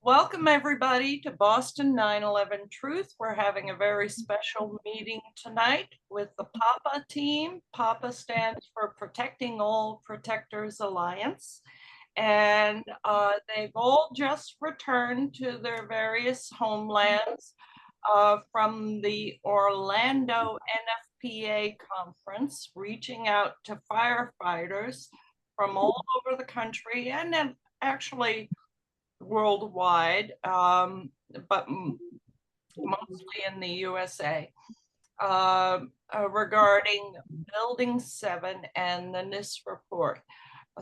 Welcome everybody to Boston 9/11 Truth. We're having a very special meeting tonight with the PAPA team. PAPA stands for Protecting All Protectors Alliance. And they've all just returned to their various homelands from the Orlando NFPA conference, reaching out to firefighters from all over the country and then actually worldwide, but mostly in the USA, regarding Building 7 and the NIST report.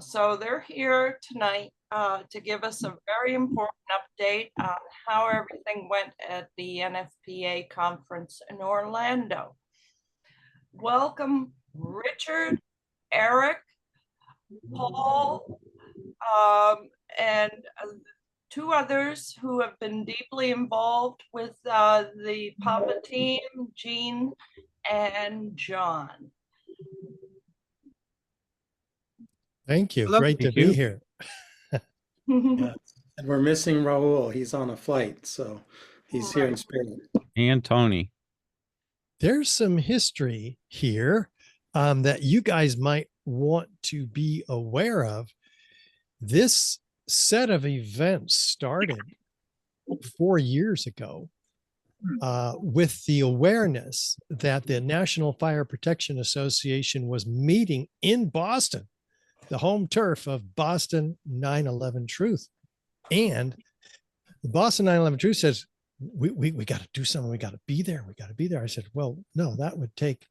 So they're here tonight to give us a very important update on how everything went at the NFPA conference in Orlando. Welcome, Richard, Eric, Paul, and two others who have been deeply involved with the PAPA team, Jean and John. Thank you. Hello. Great to be here. Yeah. And we're missing Raul. He's on a flight, so he's here in spirit. And Tony. There's some history here that you guys might want to be aware of. This set of events started 4 years ago with the awareness that the National Fire Protection Association was meeting in Boston, the home turf of Boston 9/11 Truth. And the Boston 9/11 Truth says, we got to do something. We got to be there. We got to be there. I said, well, no, that would take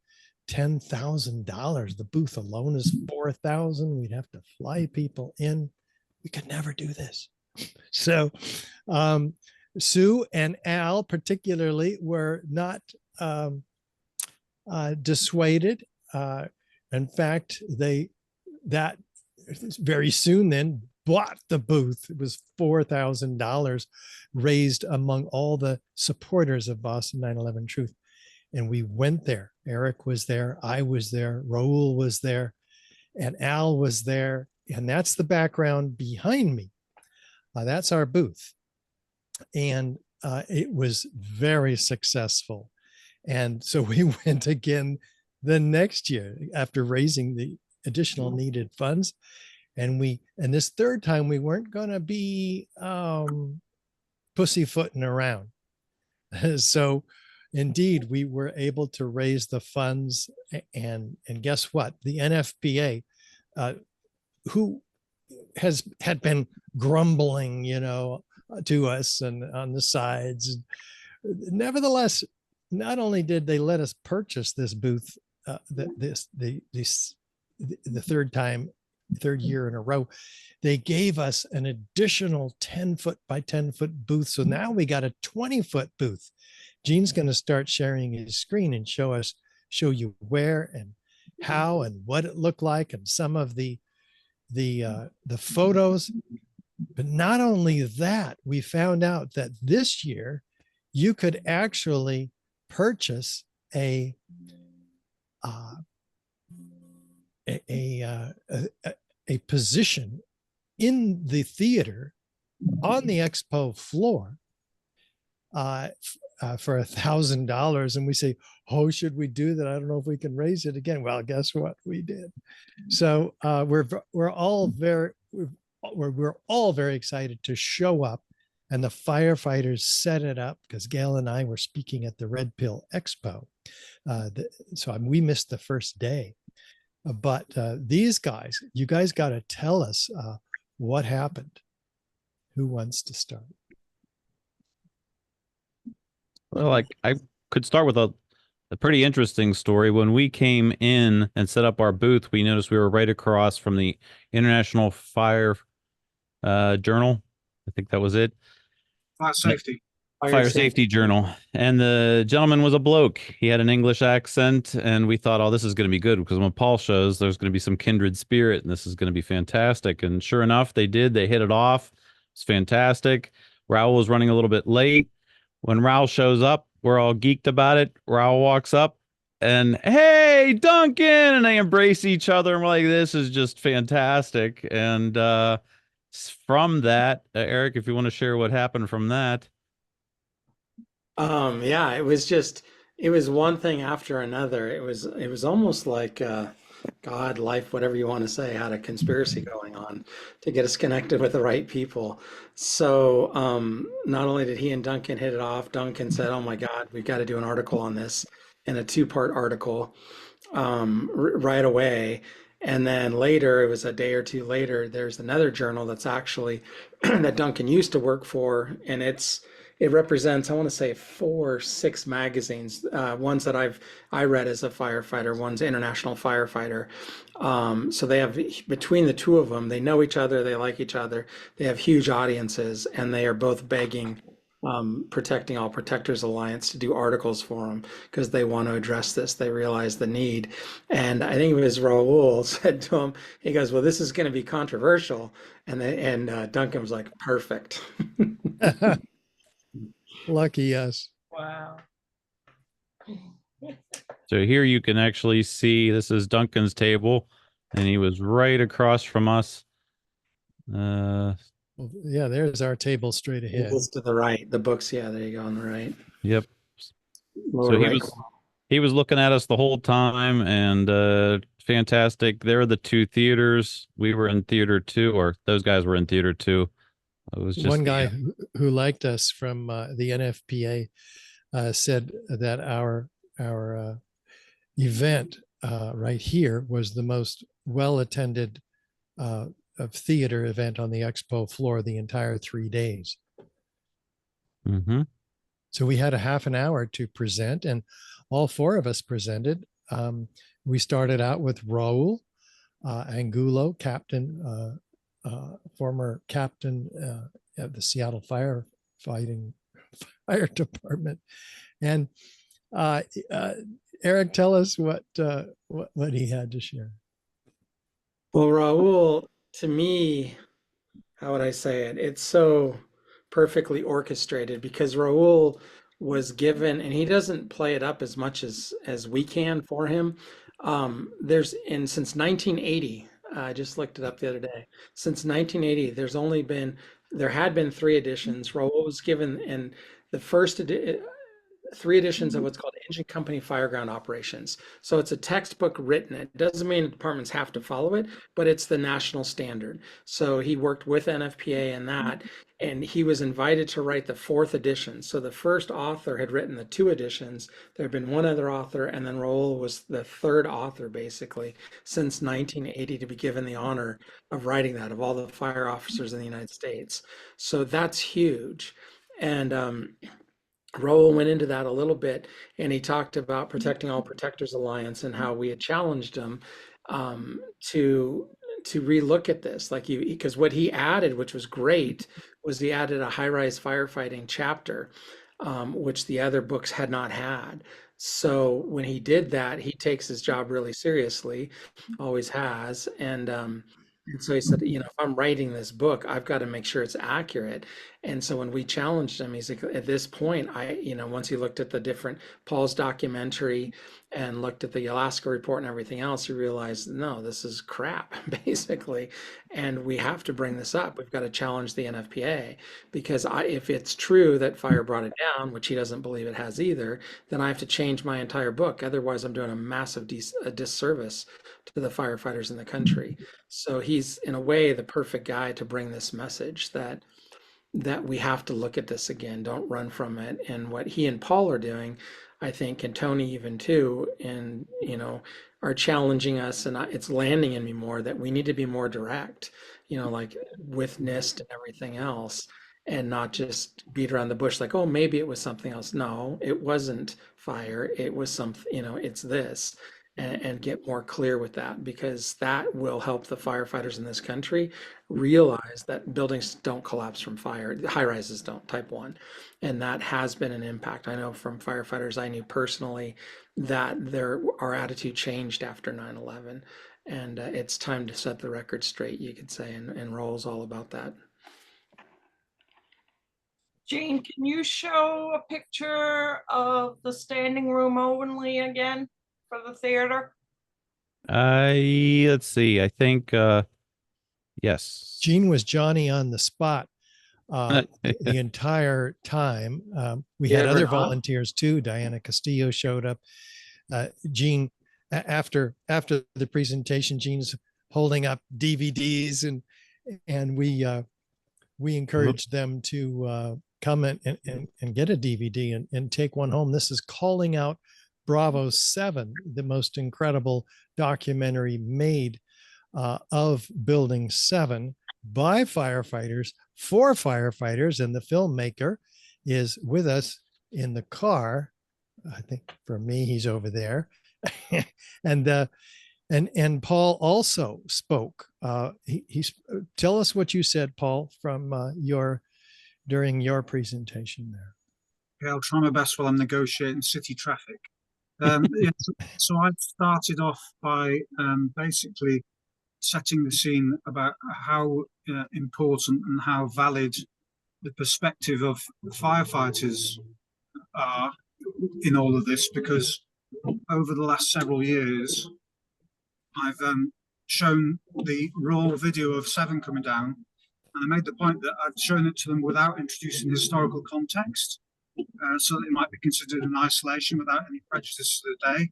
$10,000. The booth alone is $4,000. We'd have to fly people in. We could never do this. So Sue and Al particularly were not dissuaded. In fact, that very soon then bought the booth. It was $4,000 raised among all the supporters of Boston 9/11 Truth. And we went there. Eric was there. I was there. Raul was there. And Al was there. And that's the background behind me. That's our booth. And it was very successful. And so we went again the next year after raising the additional needed funds. And this third time we weren't going to be pussyfooting around. So indeed, we were able to raise the funds. And guess what? The NFPA, who had been grumbling, to us and on the sides. Nevertheless, not only did they let us purchase this booth, the third year in a row, they gave us an additional 10-foot by 10-foot booth. So now we got a 20-foot booth. Gene's going to start sharing his screen and show you where and how and what it looked like and some of the photos. But not only that, we found out that this year you could actually purchase a position in the theater on the expo floor for $1,000. And we say, oh, should we do that? I don't know if we can raise it again. Well, guess what? We did. So we're all very excited to show up, and the firefighters set it up because Gail and I were speaking at the Red Pill Expo. So we missed the first day. But these guys, you guys got to tell us what happened. Who wants to start? Well, I could start with a pretty interesting story. When we came in and set up our booth, we noticed we were right across from the International Fire Journal. I think that was it. Fire Safety Journal. And the gentleman was a bloke. He had an English accent, and we thought, oh, this is going to be good because when Paul shows, there's going to be some kindred spirit, and this is going to be fantastic. And sure enough, they did. They hit it off. It's fantastic. Raul was running a little bit late. When Raul shows up, we're all geeked about it. Raul walks up and, hey, Duncan, and they embrace each other. And we're like, this is just fantastic. And from that, Eric, if you want to share what happened from that. Yeah, it was one thing after another. It was almost like God, life, whatever you want to say, had a conspiracy going on to get us connected with the right people. So not only did he and Duncan hit it off, Duncan said, "Oh my God, we've got to do an article on this," and a two-part article right away. And then later, it was a day or two later, there's another journal that's actually that Duncan used to work for, and it represents, I want to say, 4, 6 magazines. Ones that I read as a firefighter, one's International Firefighter. So they have, between the two of them, they know each other, they like each other, they have huge audiences, and they are both begging Protecting All Protectors Alliance to do articles for them because they want to address this. They realize the need. And I think it was Raul said to him, he goes, "Well, this is going to be controversial." And Duncan was like, "Perfect." Lucky us. Wow. So here you can actually see this is Duncan's table, and he was right across from us. Well, yeah, there's our table straight ahead. It's to the right. The books, yeah, there you go on the right. Yep. Lower So right. he was looking at us the whole time, and fantastic. There are the two theaters. We were in theater 2, or those guys were in theater 2. It was just One guy who liked us from the NFPA said that our event right here was the most well attended of theater event on the expo floor the entire 3 days. Mm-hmm. So we had a half an hour to present, and all 4 of us presented. We started out with Raul Angulo, captain, former captain at the Seattle Fire Department, and Eric, tell us what he had to share. Well, Raul, to me, how would I say it? It's so perfectly orchestrated because Raul was given, and he doesn't play it up as much as we can for him. Since 1980, I just looked it up the other day. Since 1980, there had been 3 editions. Raul was given in the first 3 editions of what's called Engine Company Fireground Operations. So it's a textbook written. It doesn't mean departments have to follow it, but it's the national standard. So he worked with NFPA in that, and he was invited to write the 4th edition. So the first author had written the 2 editions. There had been one other author, and then Raul was the 3rd author, basically, since 1980 to be given the honor of writing that, of all the fire officers in the United States. So that's huge. And Raul went into that a little bit, and he talked about Protecting All Protectors Alliance and how we had challenged him um, to relook at this. Like because what he added, which was great, was he added a high-rise firefighting chapter, which the other books had not had. So when he did that, he takes his job really seriously, always has, and so he said, if I'm writing this book, I've got to make sure it's accurate. And so when we challenged him, he's like, at this point, once he looked at the different Paul's documentary and looked at the Alaska report and everything else, he realized, no, this is crap, basically. And we have to bring this up. We've got to challenge the NFPA because if it's true that fire brought it down, which he doesn't believe it has either, then I have to change my entire book. Otherwise, I'm doing a massive disservice to the firefighters in the country. So he's in a way the perfect guy to bring this message that we have to look at this again, don't run from it. And what he and Paul are doing, I think, and Tony even too, and are challenging us, and it's landing in me more that we need to be more direct, like with NIST and everything else, and not just beat around the bush like, oh, maybe it was something else. No, it wasn't fire. It was something, it's this. And get more clear with that because that will help the firefighters in this country realize that buildings don't collapse from fire. High rises don't, type 1. And that has been an impact. I know from firefighters I knew personally that our attitude changed after 9/11. And it's time to set the record straight, you could say, and Raul's all about that. Jane, can you show a picture of the standing room only again for the theater? Let's see. I think Yes. Gene was Johnny on the spot the entire time. We You had ever other not? volunteers too. Diana Castillo showed up. Gene, after the presentation, Gene's holding up DVDs, and we encouraged them to come and get a DVD and take one home. This is Calling Out Bravo 7, the most incredible documentary made of Building 7 by firefighters for firefighters. And the filmmaker is with us in the car. I think for me, he's over there. And Paul also spoke. Tell us what you said, Paul, from during your presentation there. Okay, I'll try my best while I'm negotiating city traffic. Yeah, so I started off by basically setting the scene about how important and how valid the perspective of firefighters are in all of this, because over the last several years, I've shown the raw video of 7 coming down, and I made the point that I've shown it to them without introducing historical context, so that it might be considered in isolation without any prejudice to the day.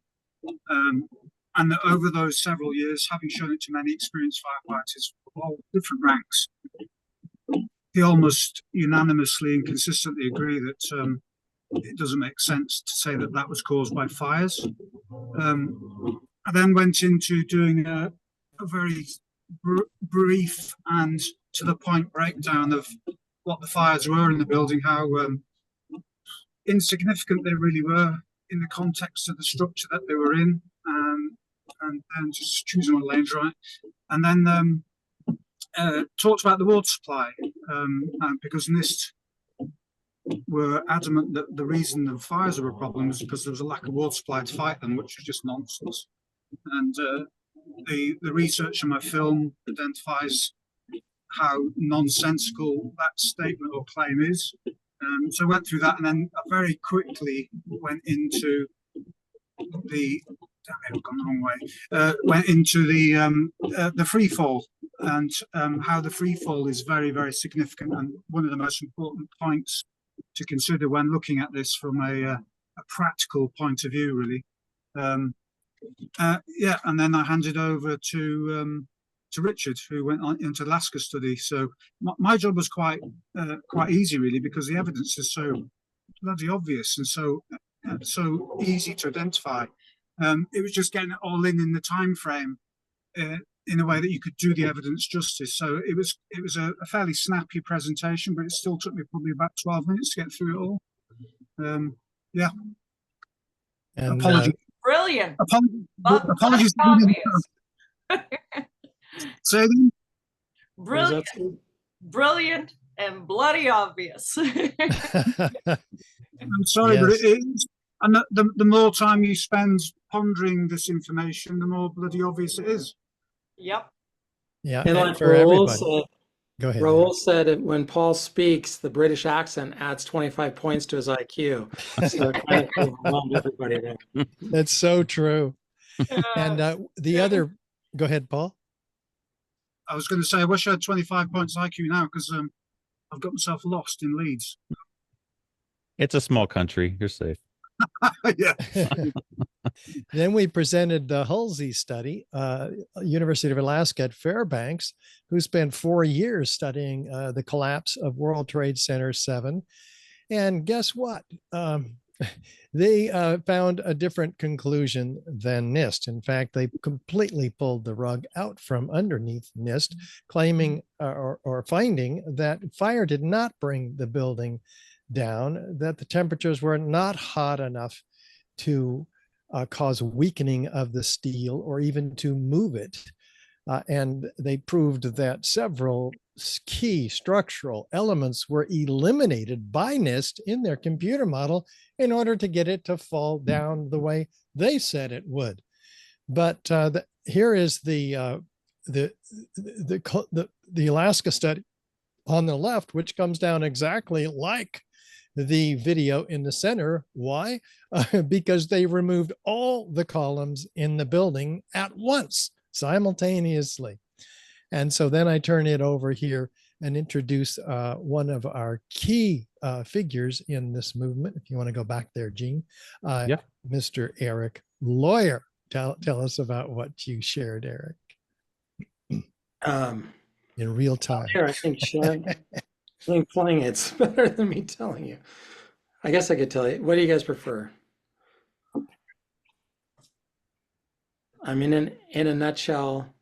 And that over those several years, having shown it to many experienced firefighters of all different ranks, they almost unanimously and consistently agree that it doesn't make sense to say that that was caused by fires. I then went into doing a very brief and to the point breakdown of what the fires were in the building, how insignificant they really were in the context of the structure that they were in, and then just choosing my lanes right. And then talked about the water supply, because NIST were adamant that the reason the fires were a problem was because there was a lack of water supply to fight them, which was just nonsense. And the research in my film identifies how nonsensical that statement or claim is. So I went through that, and then I very quickly went into the I've gone the wrong way. Went into the free fall, and how the free fall is very, very significant, and one of the most important points to consider when looking at this from a practical point of view, really. Yeah, and then I handed over to Richard, who went on into Alaska study. So my job was quite easy, really, because the evidence is so bloody obvious and so easy to identify. It was just getting it all in the time frame in a way that you could do the evidence justice. So it was a fairly snappy presentation, but it still took me probably about 12 minutes to get through it all. Yeah. And apologies. Brilliant. Apologies. Say again? Brilliant. Brilliant and bloody obvious. I'm sorry, Yes. but it is. And the more time you spend pondering this information, the more bloody obvious it is. Yep. Yeah, And and like for Raoul everybody. said, Go ahead. Raoul said it, when Paul speaks, the British accent adds 25 points to his IQ. So it kind of overwhelmed everybody there. That's so true. And the other, go ahead, Paul. I was going to say, I wish I had 25 points IQ now, because I've got myself lost in Leeds. It's a small country. You're safe. Yeah. Then we presented the Halsey study, University of Alaska at Fairbanks, who spent 4 years studying the collapse of World Trade Center 7. And guess what? They found a different conclusion than NIST. In fact, they completely pulled the rug out from underneath NIST, claiming or finding that fire did not bring the building down, that the temperatures were not hot enough to cause weakening of the steel or even to move it. And they proved that several key structural elements were eliminated by NIST in their computer model in order to get it to fall down the way they said it would. But here is the Alaska study on the left, which comes down exactly like the video in the center. Why? Because they removed all the columns in the building at once, simultaneously. And so then I turn it over here and introduce one of our key figures in this movement. If you want to go back there, Gene, Yeah. Mr. Eric Lawyer. Tell us about what you shared, Eric, in real time. Here, I think playing it's better than me telling you. I guess I could tell you. What do you guys prefer? I mean, in a nutshell,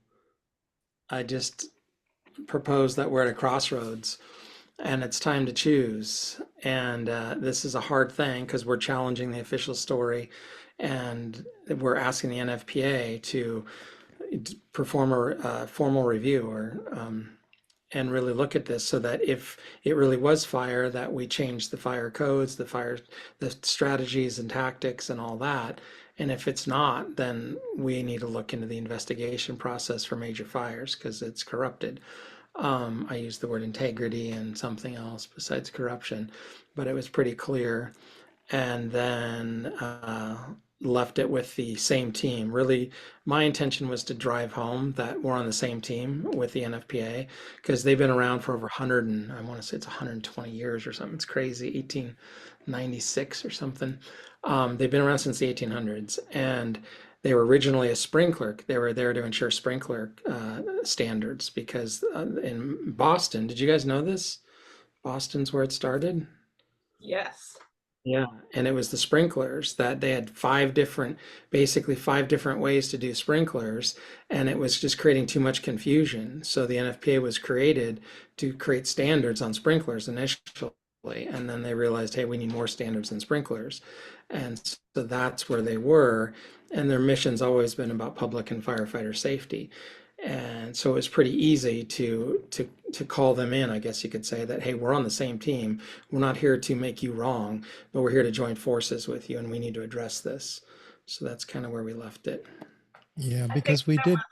I just propose that we're at a crossroads and it's time to choose. And this is a hard thing because we're challenging the official story and we're asking the NFPA to perform a formal review or and really look at this so that if it really was fire, that we change the fire codes, the strategies and tactics and all that. And if it's not, then we need to look into the investigation process for major fires because it's corrupted. I used the word integrity and something else besides corruption, but it was pretty clear. And then left it with the same team. Really, my intention was to drive home that we're on the same team with the NFPA because they've been around for over 100 and I want to say it's 120 years or something. It's crazy, 1896 or something. They've been around since the 1800s and they were originally a sprinkler. They were there to ensure sprinkler standards because in Boston, did you guys know this? Boston's where it started. Yes. Yeah, and it was the sprinklers that they had basically five different ways to do sprinklers, and it was just creating too much confusion. So the NFPA was created to create standards on sprinklers initially, and then they realized, hey, we need more standards than sprinklers. And so that's where they were, and their mission's always been about public and firefighter safety. And so it was pretty easy to call them in, I guess you could say that, hey, we're on the same team. We're not here to make you wrong, but we're here to join forces with you and we need to address this. So that's kind of where we left it. Yeah, I because think we that did. was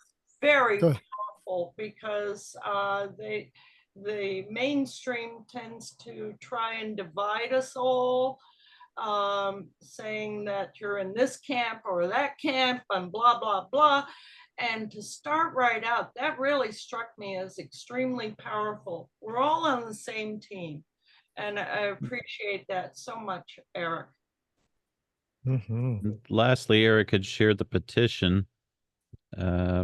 very Go ahead. powerful because the mainstream tends to try and divide us all, saying that you're in this camp or that camp and blah, blah, blah. And to start right out, that really struck me as extremely powerful. We're all on the same team. And I appreciate that so much, Eric. Mhm. Lastly, Eric had shared the petition,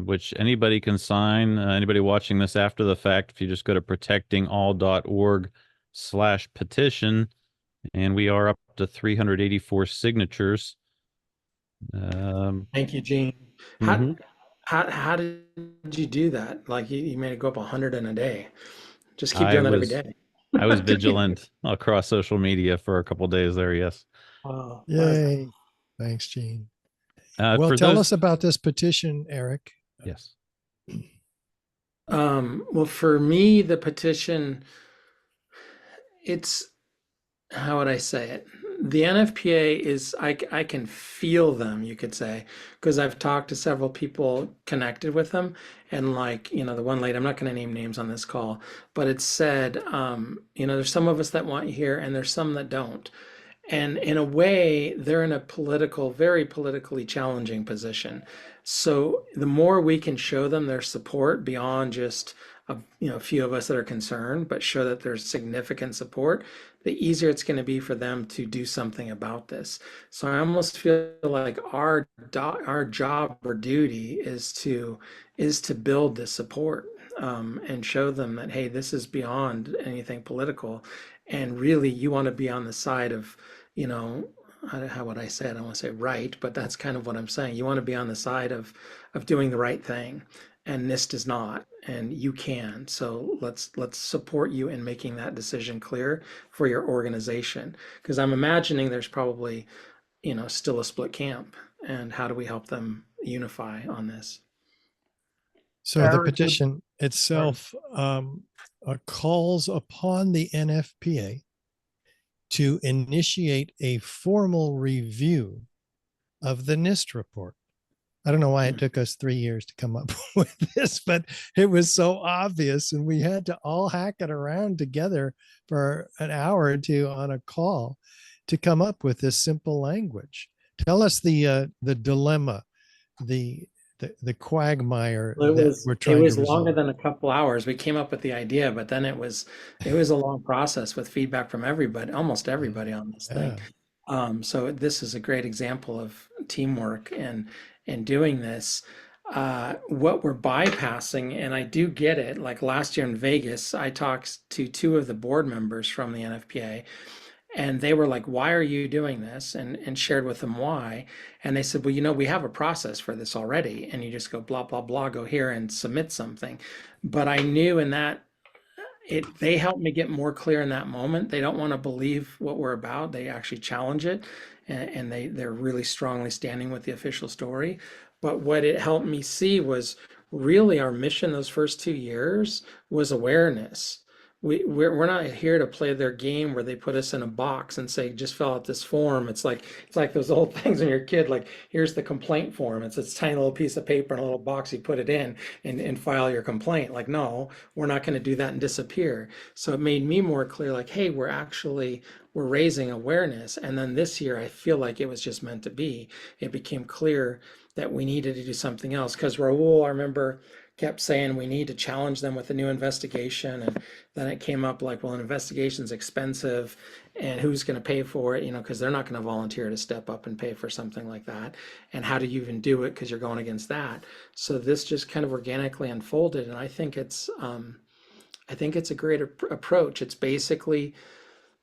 which anybody can sign. Anybody watching this after the fact, if you just go to protectingall.org/petition, and we are up to 384 signatures. Thank you, Gene. Mhm. How did you do that? Like you made it go up 100 in a day. Just keep I doing that every was day. I was vigilant across social media for a couple days there. Yes. Wow. Yay. Thanks, Gene. Well, For tell those, us about this petition, Eric. yes. Well, for me, the petition, it's, how would I say it? The NFPA is, I can feel them, you could say, because I've talked to several people connected with them. And like, the one lady, I'm not going to name names on this call, but it said, there's some of us that want you here and there's some that don't. And in a way, they're in a very politically challenging position. So the more we can show them their support beyond just a few of us that are concerned, but show that there's significant support, the easier it's going to be for them to do something about this. So I almost feel like our job or duty is to build this support and show them that, hey, this is beyond anything political, and really you want to be on the side of, how would I say it? I want to say right, but that's kind of what I'm saying. You want to be on the side of doing the right thing, and NIST does not, and you can. So let's support you in making that decision clear for your organization, because I'm imagining there's probably, still a split camp, and how do we help them unify on this? So the petition itself calls upon the NFPA to initiate a formal review of the NIST report. I don't know why it took us 3 years to come up with this, but it was so obvious, and we had to all hack it around together for an hour or two on a call to come up with this simple language. Tell us the dilemma, the the quagmire Well, that we're it trying to was longer resolve. than a couple hours. We came up with the idea, but then it was a long process with feedback from everybody, almost everybody on this thing. Yeah. So this is a great example of teamwork and doing this. What we're bypassing, and I do get it. Like last year in Vegas, I talked to two of the board members from the NFPA, and they were like, "Why are you doing this?" And shared with them why. And they said, "Well, we have a process for this already, and you just go blah blah blah, go here and submit something." But I knew in that they helped me get more clear in that moment. They don't want to believe what we're about. They actually challenge it, and they're really strongly standing with the official story. But what it helped me see was really our mission those first 2 years was awareness. We're not here to play their game where they put us in a box and say just fill out this form. It's like those old things when you're a kid, like here's the complaint form. It's this tiny little piece of paper in a little box, you put it in and file your complaint. Like, no, we're not going to do that and disappear. So it made me more clear, like, hey, we're raising awareness. And then this year I feel like it was just meant to be. It became clear that we needed to do something else, because Raul, I remember, kept saying we need to challenge them with a new investigation. And then it came up like, well, an investigation's expensive and who's going to pay for it, because they're not going to volunteer to step up and pay for something like that. And how do you even do it? Because you're going against that. So this just kind of organically unfolded. And I think it's a great approach. It's basically,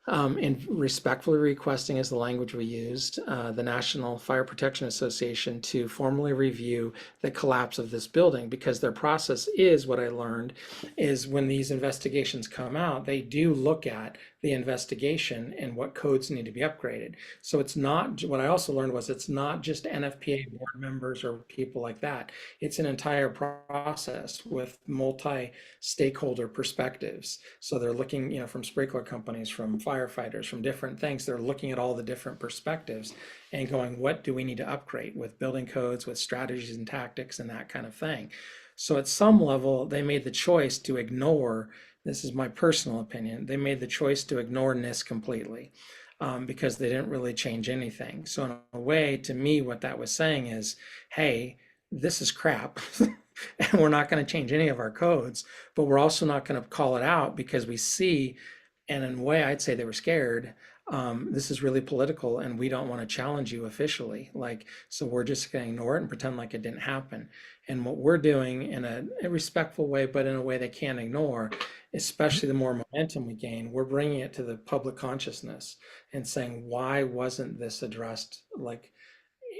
and respectfully requesting is the language we used, the National Fire Protection Association to formally review the collapse of this building, because their process is, what I learned, is when these investigations come out, they do look at the investigation and what codes need to be upgraded. So it's not, what I also learned was it's not just NFPA board members or people like that. It's an entire process with multi-stakeholder perspectives. So they're looking, from sprinkler companies, from firefighters, from different things. They're looking at all the different perspectives and going, what do we need to upgrade with building codes, with strategies and tactics and that kind of thing. So at some level, they made the choice to ignore, this is my personal opinion, they made the choice to ignore NIST completely, because they didn't really change anything. So in a way, to me, what that was saying is, hey, this is crap. And we're not going to change any of our codes, but we're also not going to call it out because we see, and in a way, I'd say they were scared. This is really political and we don't want to challenge you officially. So we're just going to ignore it and pretend like it didn't happen. And what we're doing in a respectful way, but in a way they can't ignore, especially the more momentum we gain, we're bringing it to the public consciousness and saying, why wasn't this addressed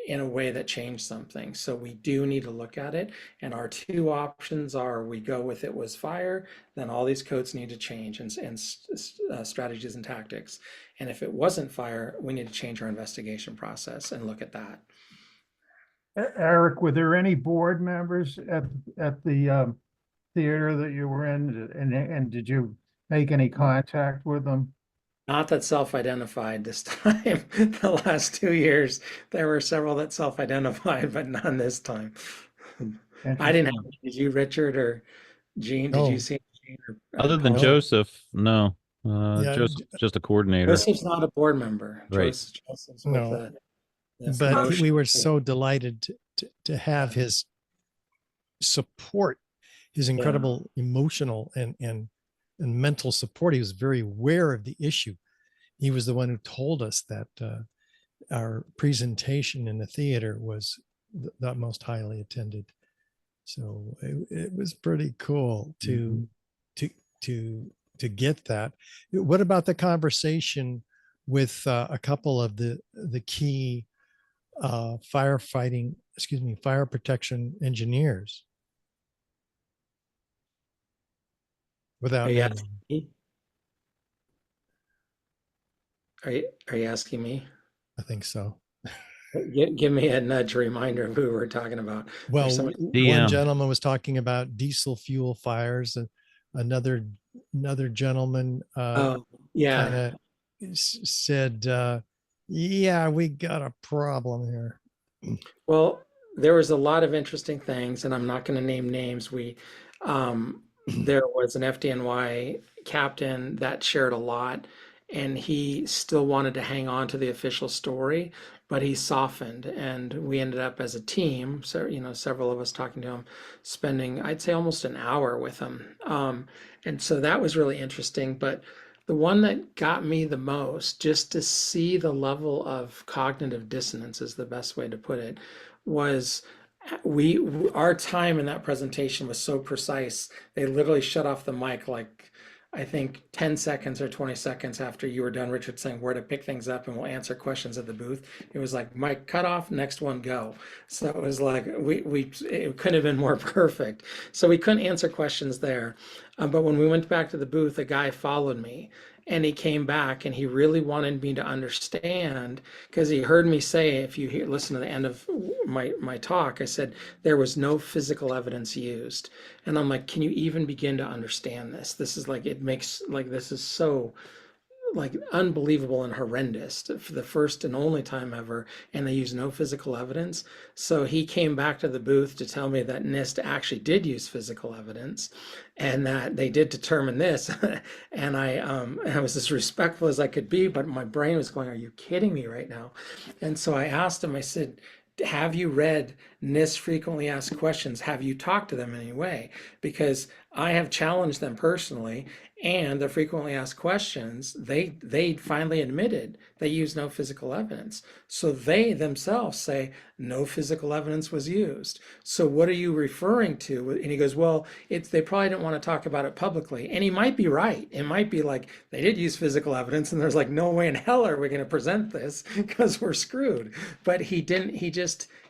in a way that changed something? So we do need to look at it. And our two options are, we go with it was fire, then all these codes need to change, and strategies and tactics. And if it wasn't fire, we need to change our investigation process and look at that. Eric, were there any board members at the theater that you were in, and did you make any contact with them? Not that self-identified this time. The last 2 years, there were several that self-identified, but none this time. I didn't have. Did you, Richard or Gene? Did you see? Other than Paul? Joseph, no. Yeah, Joseph's just a coordinator. Joseph's not a board member. Right. Joseph's No. with But we were so delighted to have his support, his incredible emotional and mental support. He was very aware of the issue. He was the one who told us that our presentation in the theater was the most highly attended. So it was pretty cool to get that. What about the conversation with a couple of the key fire protection engineers? Without Are you naming. asking me? Are you asking me? I think so. Give me a nudge reminder of who we're talking about. Well, somebody- one gentleman was talking about diesel fuel fires, and another gentleman Oh, yeah. kind of said, yeah, we got a problem here. Well, there was a lot of interesting things, and I'm not going to name names. There was an FDNY captain that shared a lot, and he still wanted to hang on to the official story, but he softened, and we ended up as a team, so several of us talking to him, spending, I'd say, almost an hour with him. And so that was really interesting. But the one that got me the most, just to see the level of cognitive dissonance is the best way to put it, was our time in that presentation was so precise. They literally shut off the mic like, I think 10 seconds or 20 seconds after you were done, Richard, saying where to pick things up and we'll answer questions at the booth. It was like, mic cut off, next one go. So it was like, it couldn't have been more perfect. So we couldn't answer questions there. But when we went back to the booth, a guy followed me, and he came back and he really wanted me to understand, because he heard me say, if you listen to the end of my talk, I said there was no physical evidence used. And I'm like, can you even begin to understand this? This is like, it makes, like, this is so like unbelievable and horrendous for the first and only time ever, and they use no physical evidence. So he came back to the booth to tell me that NIST actually did use physical evidence, and that they did determine this. And I was as respectful as I could be, but my brain was going, are you kidding me right now? And so I asked him, I said, have you read NIST frequently asked questions? Have you talked to them in any way? Because I have challenged them personally, and the frequently asked questions, they finally admitted they used no physical evidence. So they themselves say no physical evidence was used. So what are you referring to? And he goes, well, they probably didn't want to talk about it publicly. And he might be right. It might be like they did use physical evidence, and there's like no way in hell are we going to present this because we're screwed. But he didn't.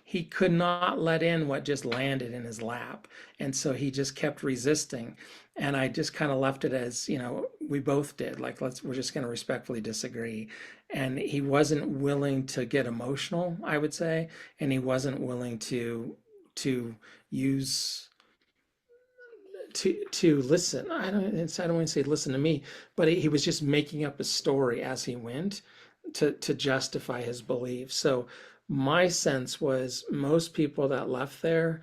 He could not let in what just landed in his lap. And so he just kept resisting. And I just kind of left it as, we both did, like, we're just going to respectfully disagree. And he wasn't willing to get emotional, I would say. And he wasn't willing to use, to listen. I don't want to say listen to me, but he was just making up a story as he went to justify his belief. So my sense was most people that left there,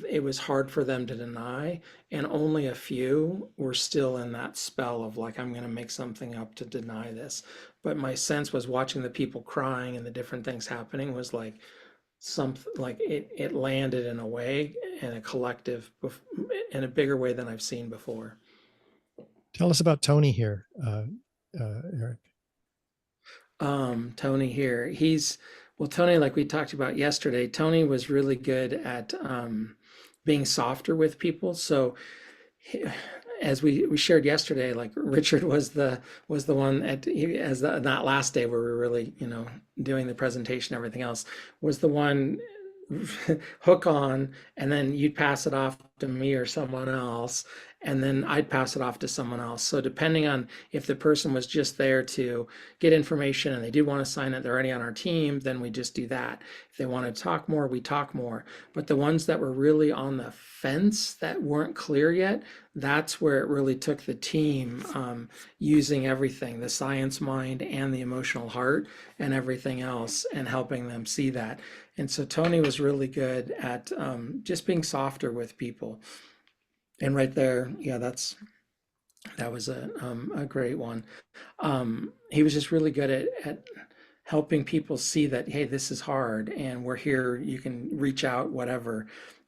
it was hard for them to deny, and only a few were still in that spell of like, I'm going to make something up to deny this. But my sense was watching the people crying and the different things happening was like something like it landed in a way, in a collective, in a bigger way than I've seen before. Tell us about Tony here, Eric. Tony here. Tony, like we talked about yesterday, Tony was really good at being softer with people. So as we shared yesterday, like Richard was the one that last day where we were really, doing the presentation, everything else, was the one hook on, and then you'd pass it off to me or someone else, and then I'd pass it off to someone else. So depending on if the person was just there to get information and they did want to sign it, they're already on our team, then we just do that. If they want to talk more, we talk more. But the ones that were really on the fence that weren't clear yet, that's where it really took the team using everything, the science mind and the emotional heart and everything else, and helping them see that. And so Tony was really good at just being softer with people. And right there, yeah, that was a great one. He was just really good at helping people see that, hey, this is hard and we're here, you can reach out, whatever.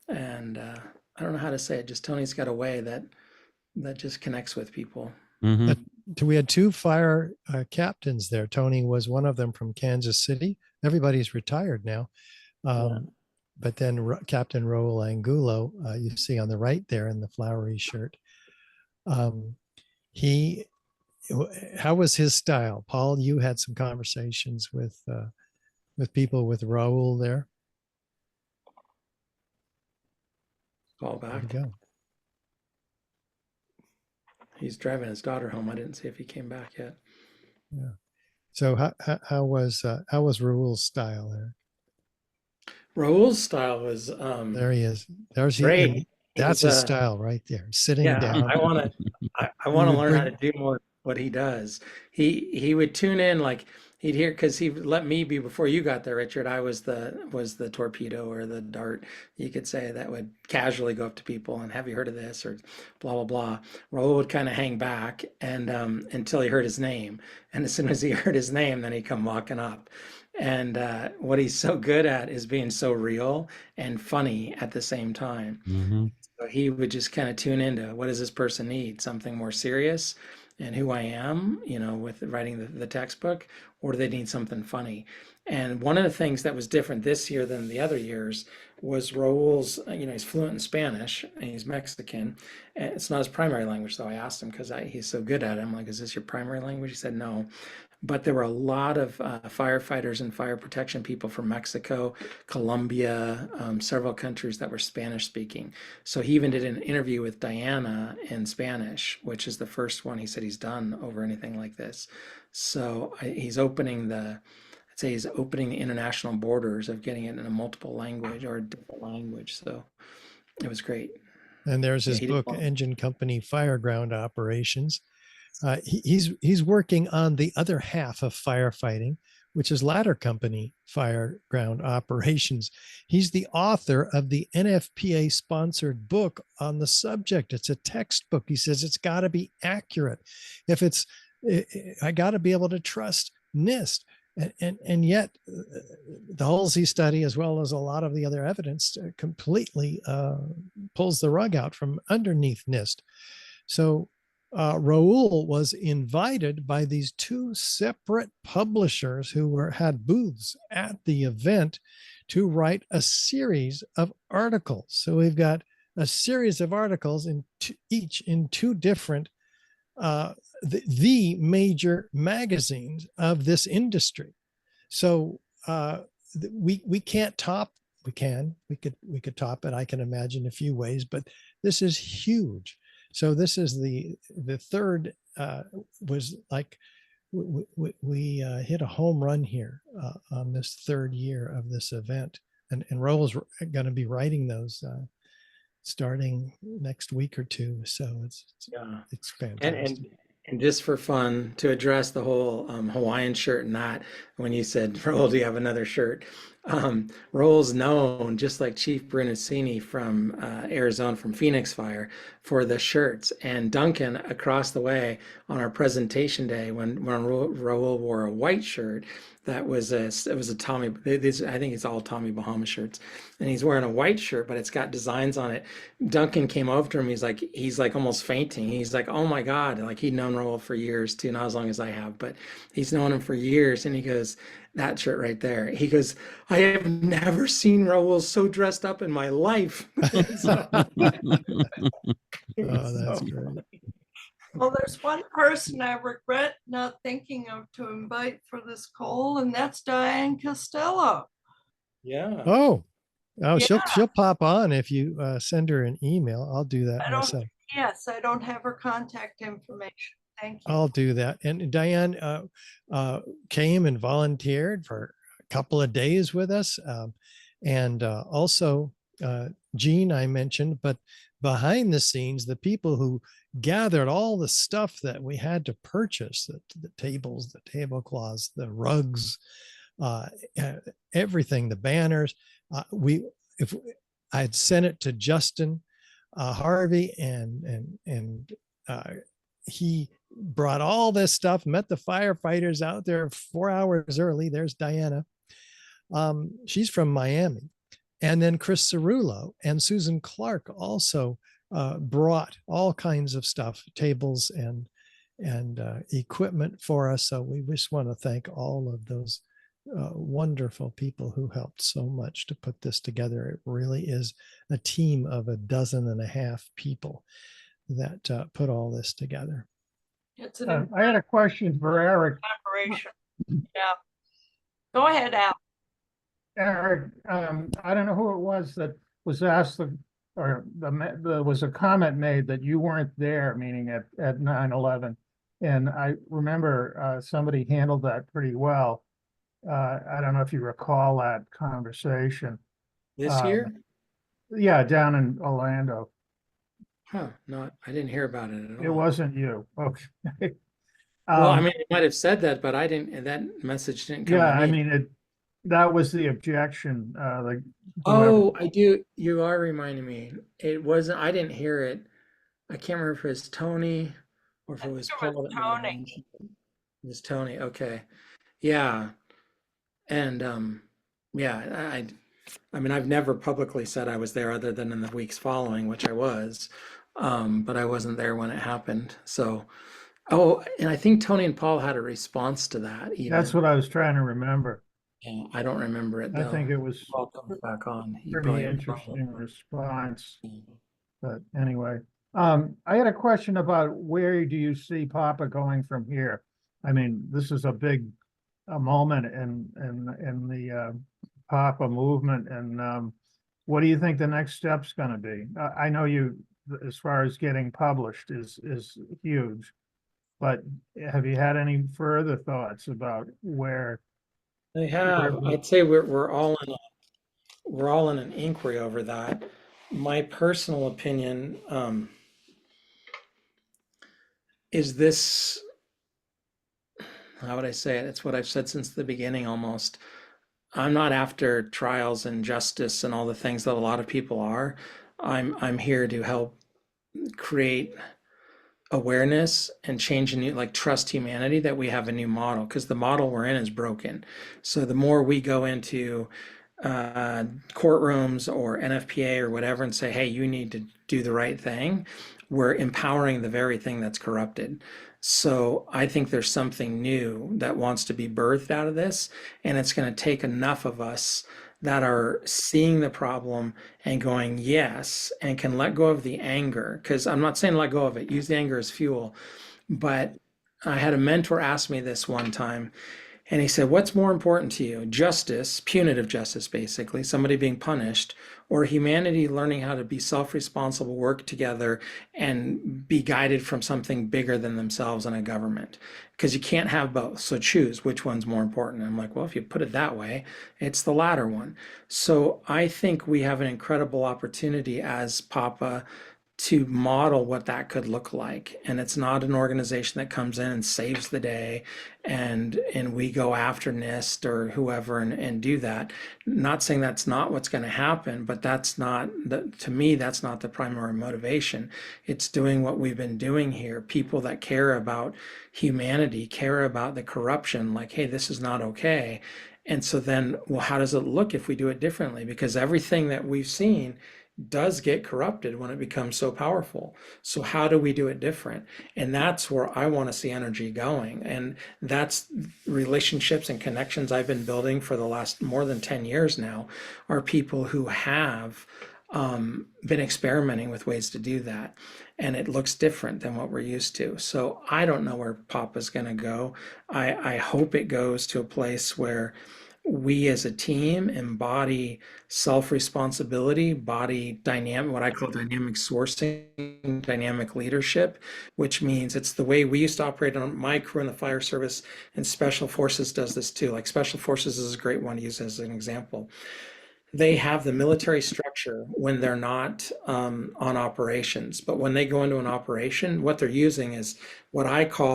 And I don't know how to say it, just Tony's got a way that just connects with people. Mm-hmm. We had two fire captains there. Tony was one of them from Kansas City. Everybody's retired now. But then Captain Raul Angulo, you see on the right there in the flowery shirt. How was his style? Paul, you had some conversations with people with Raul there. Call back. There you go. He's driving his daughter home. I didn't see if he came back yet. Yeah. So how was Raul's style there? Raul's style was there he is. There's great. That's his style right there. Sitting down. I want to learn how to do more what he does. He would tune in, like he'd hear, because he let me be, before you got there, Richard. I was the torpedo or the dart, you could say, that would casually go up to people and, have you heard of this, or blah blah blah. Raul would kind of hang back and until he heard his name, and as soon as he heard his name, then he'd come walking up. And what he's so good at is being so real and funny at the same time. Mhm. So he would just kind of tune into, what does this person need? Something more serious and who I am, with writing the textbook, or do they need something funny? And one of the things that was different this year than the other years was Raul's, he's fluent in Spanish and he's Mexican. And it's not his primary language, though. I asked him because he's so good at it. I'm like, is this your primary language? He said no. But there were a lot of firefighters and fire protection people from Mexico, Colombia, several countries that were Spanish speaking. So he even did an interview with Diana in Spanish, which is the first one he said he's done over anything like this. So he's opening I'd say he's opening the international borders of getting it in a multiple language or a different language. So it was great. And there's his he did book, well. Engine Company Fireground Operations. He's working on the other half of firefighting, which is ladder company fireground operations. He's the author of the NFPA sponsored book on the subject. It's a textbook. He says it's got to be accurate. If it's, I got to be able to trust NIST. And yet the Halsey study, as well as a lot of the other evidence, completely pulls the rug out from underneath NIST. So Raul was invited by these two separate publishers who had booths at the event to write a series of articles. So we've got a series of articles each in two different the major magazines of this industry. So we can't top. We could top it. I can imagine a few ways, but this is huge. So this is the third was like we hit a home run here on this third year of this event, and Raul's going to be writing those starting next week or two. So it's fantastic. And just for fun, to address the whole Hawaiian shirt and that, when you said, Raul, do you have another shirt? Raul's known, just like Chief Brunacini from Arizona, from Phoenix Fire, for the shirts. And Duncan, across the way on our presentation day, when Raul wore a white shirt, it was a Tommy, I think it's all Tommy Bahama shirts, and he's wearing a white shirt, but it's got designs on it. Duncan came over to him. He's like almost fainting. He's like, oh my God. Like, he'd known Raul for years too, not as long as I have, but he's known him for years. And he goes, that shirt right there. He goes, I have never seen Raul so dressed up in my life. Oh, that's great. Well, there's one person I regret not thinking of to invite for this call, and that's Diane Costello. Yeah. Oh, Yeah. she'll pop on if you send her an email. I'll do that myself. Yes, I don't have her contact information. Thank you. I'll do that. And Diane came and volunteered for a couple of days with us. And also Gene, I mentioned, but behind the scenes, the people who gathered all the stuff that we had to purchase, the tables, the tablecloths, the rugs, everything, the banners. If I'd sent it to Justin Harvey, and he brought all this stuff, met the firefighters out there 4 hours early. There's Diana. She's from Miami. And then Chris Cerullo and Susan Clark also brought all kinds of stuff, tables and equipment for us. So we just want to thank all of those wonderful people who helped so much to put this together. It really is a team of 12 people that put all this together. It's an I had a question for Eric. operation. Yeah. Go ahead, Al. Eric, I don't know who it was that was asked, there was a comment made that you weren't there, meaning at 9/11. And I remember somebody handled that pretty well. I don't know if you recall that conversation. This year? Yeah, down in Orlando. Huh, no, I didn't hear about it at all. It wasn't you. Okay. Well, I Um, mean, you might have said that, but I didn't, that message didn't come yeah, to I me. mean, that was the objection, like whoever. Oh, I do. You are reminding me. It wasn't, I didn't hear it. I can't remember if it was Tony or if I it think was it was Paul that might have Tony. mentioned it. It was Tony. Okay. Yeah. And yeah, I mean, I've never publicly said I was there other than in the weeks following, which I was. But I wasn't there when it happened. So, oh, and I think Tony and Paul had a response to that That's even. what I was trying to remember. Yeah, I don't remember it I though. think it was Paul comes back on. He pretty probably remembers interesting response. it. But anyway, I had a question about where do you see Papa going from here? I mean, this is a moment in the Papa movement, and what do you think the next step's going to be? I know you, as far as getting published, is huge, but have you had any further thoughts about where? I have. I'd say we're all in an inquiry over that. My personal opinion is this, how would I say it? It's what I've said since the beginning almost. I'm not after trials and justice and all the things that a lot of people are. I'm here to help create awareness and change a new, like, trust humanity that we have a new model, because the model we're in is broken. So the more we go into courtrooms or NFPA or whatever and say, hey, you need to do the right thing, we're empowering the very thing that's corrupted. So I think there's something new that wants to be birthed out of this, and it's going to take enough of us that are seeing the problem and going, yes, and can let go of the anger. Because I'm not saying let go of it, use the anger as fuel. But I had a mentor ask me this one time, and he said, what's more important to you? Justice, punitive justice, basically, somebody being punished, or humanity learning how to be self responsible, work together, and be guided from something bigger than themselves and a government? Because you can't have both. So choose which one's more important. And I'm like, well, if you put it that way, it's the latter one. So I think we have an incredible opportunity as Papa to model what that could look like. And it's not an organization that comes in and saves the day and we go after NIST or whoever and do that. Not saying that's not what's going to happen, but that's not the, to me, that's not the primary motivation. It's doing what we've been doing here. People that care about humanity, care about the corruption, like, hey, this is not okay. And so then, well, how does it look if we do it differently? Because everything that we've seen does get corrupted when it becomes so powerful. So how do we do it different? And that's where I want to see energy going. And that's relationships and connections I've been building for the last more than 10 years now, are people who have been experimenting with ways to do that. And it looks different than what we're used to. So I don't know where Papa's going to go. I hope it goes to a place where we as a team embody self-responsibility, body dynamic, what I call dynamic sourcing, dynamic leadership, which means it's the way we used to operate on my crew in the fire service, and special forces does this too. Like, special forces is a great one to use as an example. They have the military structure when they're not on operations, but when they go into an operation, what they're using is what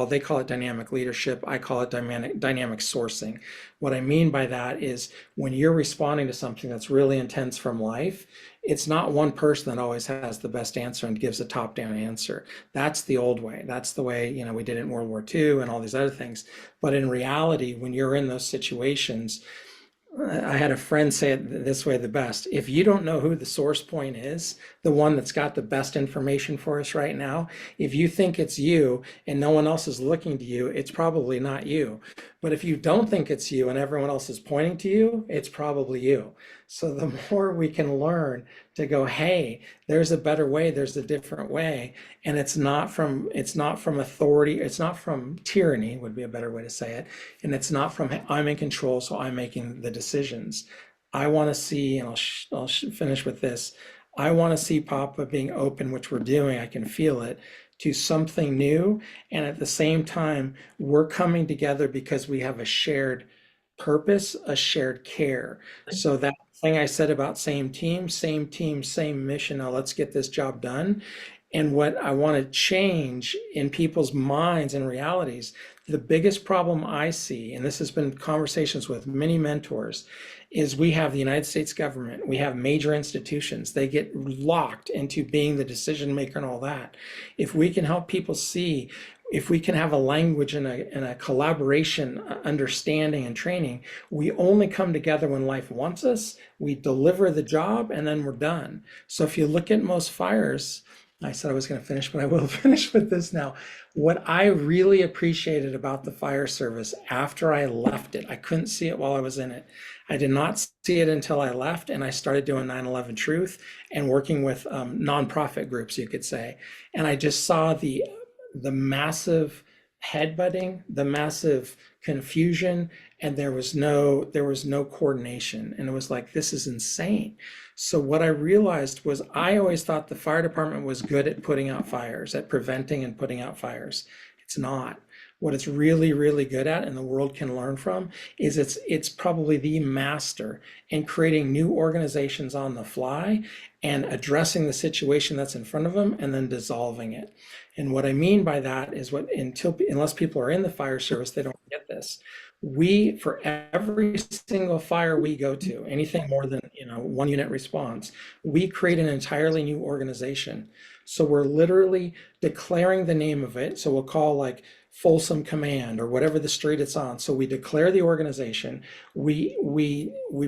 they call it dynamic leadership. I call it dynamic sourcing. What I mean by that is when you're responding to something that's really intense from life, it's not one person that always has the best answer and gives a top-down answer. That's the old way. That's the way, we did it in World War II and all these other things. But in reality, when you're in those situations, I had a friend say it this way the best. If you don't know who the source point is, the one that's got the best information for us right now, if you think it's you and no one else is looking to you, it's probably not you. But if you don't think it's you and everyone else is pointing to you, it's probably you. So the more we can learn to go, hey, there's a better way, there's a different way, and it's not from authority, it's not from tyranny, would be a better way to say it, and it's not from I'm in control, so I'm making the decisions. I want to see, and I'll finish with this. I want to see Papa being open, which we're doing. I can feel it, to something new, and at the same time, we're coming together because we have a shared purpose, a shared care. So that thing I said about same team, same mission. Now let's get this job done. And what I want to change in people's minds and realities, the biggest problem I see, and this has been conversations with many mentors, is we have the United States government, we have major institutions, they get locked into being the decision maker and all that. If we can help people see, if we can have a language and a collaboration, understanding and training, we only come together when life wants us, we deliver the job, and then we're done. So if you look at most fires, I said I was going to finish, but I will finish with this now. What I really appreciated about the fire service after I left it, I couldn't see it while I was in it. I did not see it until I left, and I started doing 9/11 Truth and working with nonprofit groups, you could say. And I just saw the massive headbutting, the massive confusion, and there was no coordination. And it was like, this is insane. So what I realized was I always thought the fire department was good at putting out fires, at preventing and putting out fires. It's not. What it's really, really good at, and the world can learn from, is it's probably the master in creating new organizations on the fly and addressing the situation that's in front of them and then dissolving it. And what I mean by that is unless people are in the fire service, they don't get this. We, for every single fire we go to, anything more than 1 unit response, we create an entirely new organization. So we're literally declaring the name of it. So we'll call like Folsom Command or whatever the street it's on. So we declare the organization. We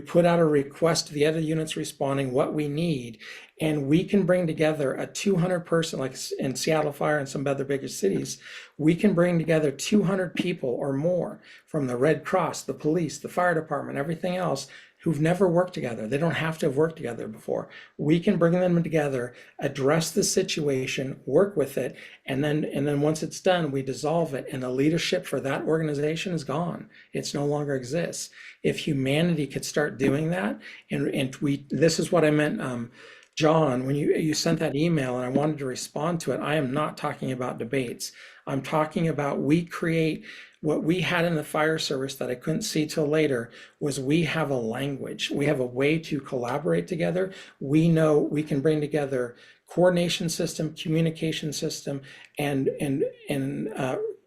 put out a request to the other units responding what we need, and we can bring together a 200 person, like in Seattle Fire and some other bigger cities, we can bring together 200 people or more from the Red Cross, the police, the fire department, everything else, who've never worked together. They don't have to have worked together before. We can bring them together, address the situation, work with it, and then once it's done, we dissolve it, and the leadership for that organization is gone. It's no longer exists. If humanity could start doing that, and this is what I meant, John, when you sent that email and I wanted to respond to it, I am not talking about debates. I'm talking about we create what we had in the fire service that I couldn't see till later was we have a language. We have a way to collaborate together. We know we can bring together coordination system, communication system, and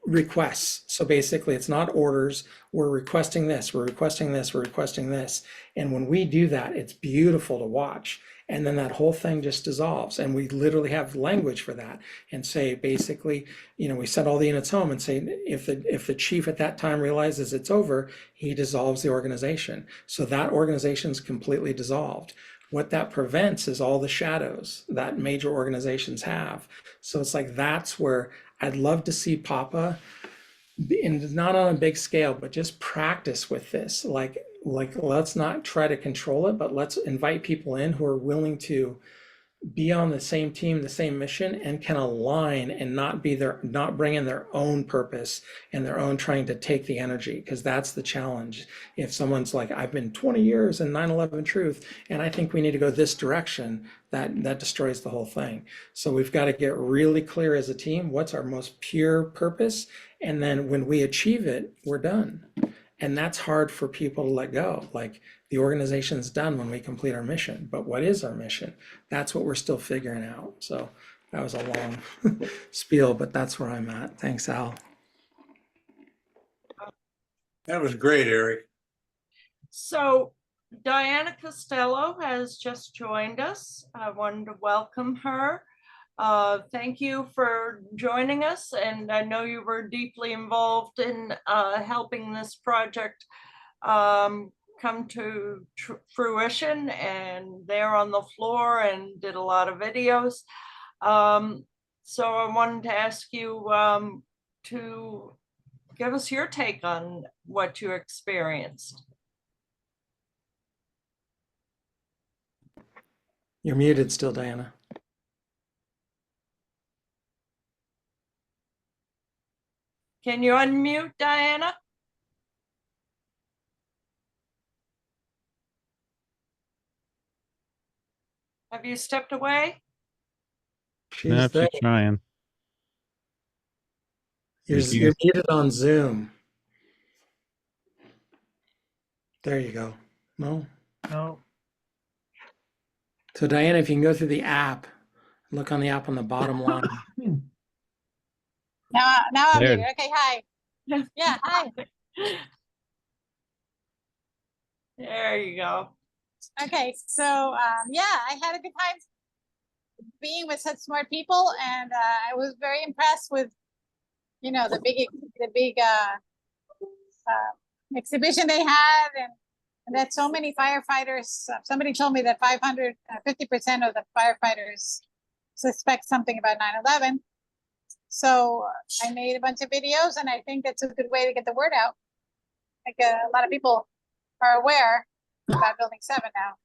requests. So basically it's not orders. We're requesting this, we're requesting this, we're requesting this. And when we do that, it's beautiful to watch. And then that whole thing just dissolves. And we literally have language for that and say, basically, we send all the units home and say, if the chief at that time realizes it's over, he dissolves the organization. So that organization is completely dissolved. What that prevents is all the shadows that major organizations have. So it's like, that's where I'd love to see Papa, and not on a big scale, but just practice with this. Like let's not try to control it, but let's invite people in who are willing to be on the same team, the same mission, and can align and not bring in their own purpose and their own trying to take the energy, because that's the challenge. If someone's like, I've been 20 years in 9/11 Truth, and I think we need to go this direction, that destroys the whole thing. So we've got to get really clear as a team, what's our most pure purpose? And then when we achieve it, we're done. And that's hard for people to let go. Like, the organization's done when we complete our mission, but what is our mission? That's what we're still figuring out. So that was a long spiel, but that's where I'm at. Thanks, Al. That was great, Eric. So Diana Costello has just joined us. I wanted to welcome her. Thank you for joining us. And I know you were deeply involved in helping this project come to fruition, and they're on the floor and did a lot of videos. So I wanted to ask you to give us your take on what you experienced. You're muted still, Diana. Can you unmute, Diana? Have you stepped away? She's there. She's trying. You're muted on Zoom. There you go. No? No. So Diana, if you can go through the app, Look on the app on the bottom line. Now I'm There. muted. Okay, hi. Yeah, hi. There you go. Okay, so yeah, I had a good time being with such smart people, and I was very impressed with, you know, the big exhibition they had, and that so many firefighters. Somebody told me that 50% of the firefighters suspect something about 9/11. So I made a bunch of videos, and I think that's a good way to get the word out. Like a lot of people are aware about Building 7 now.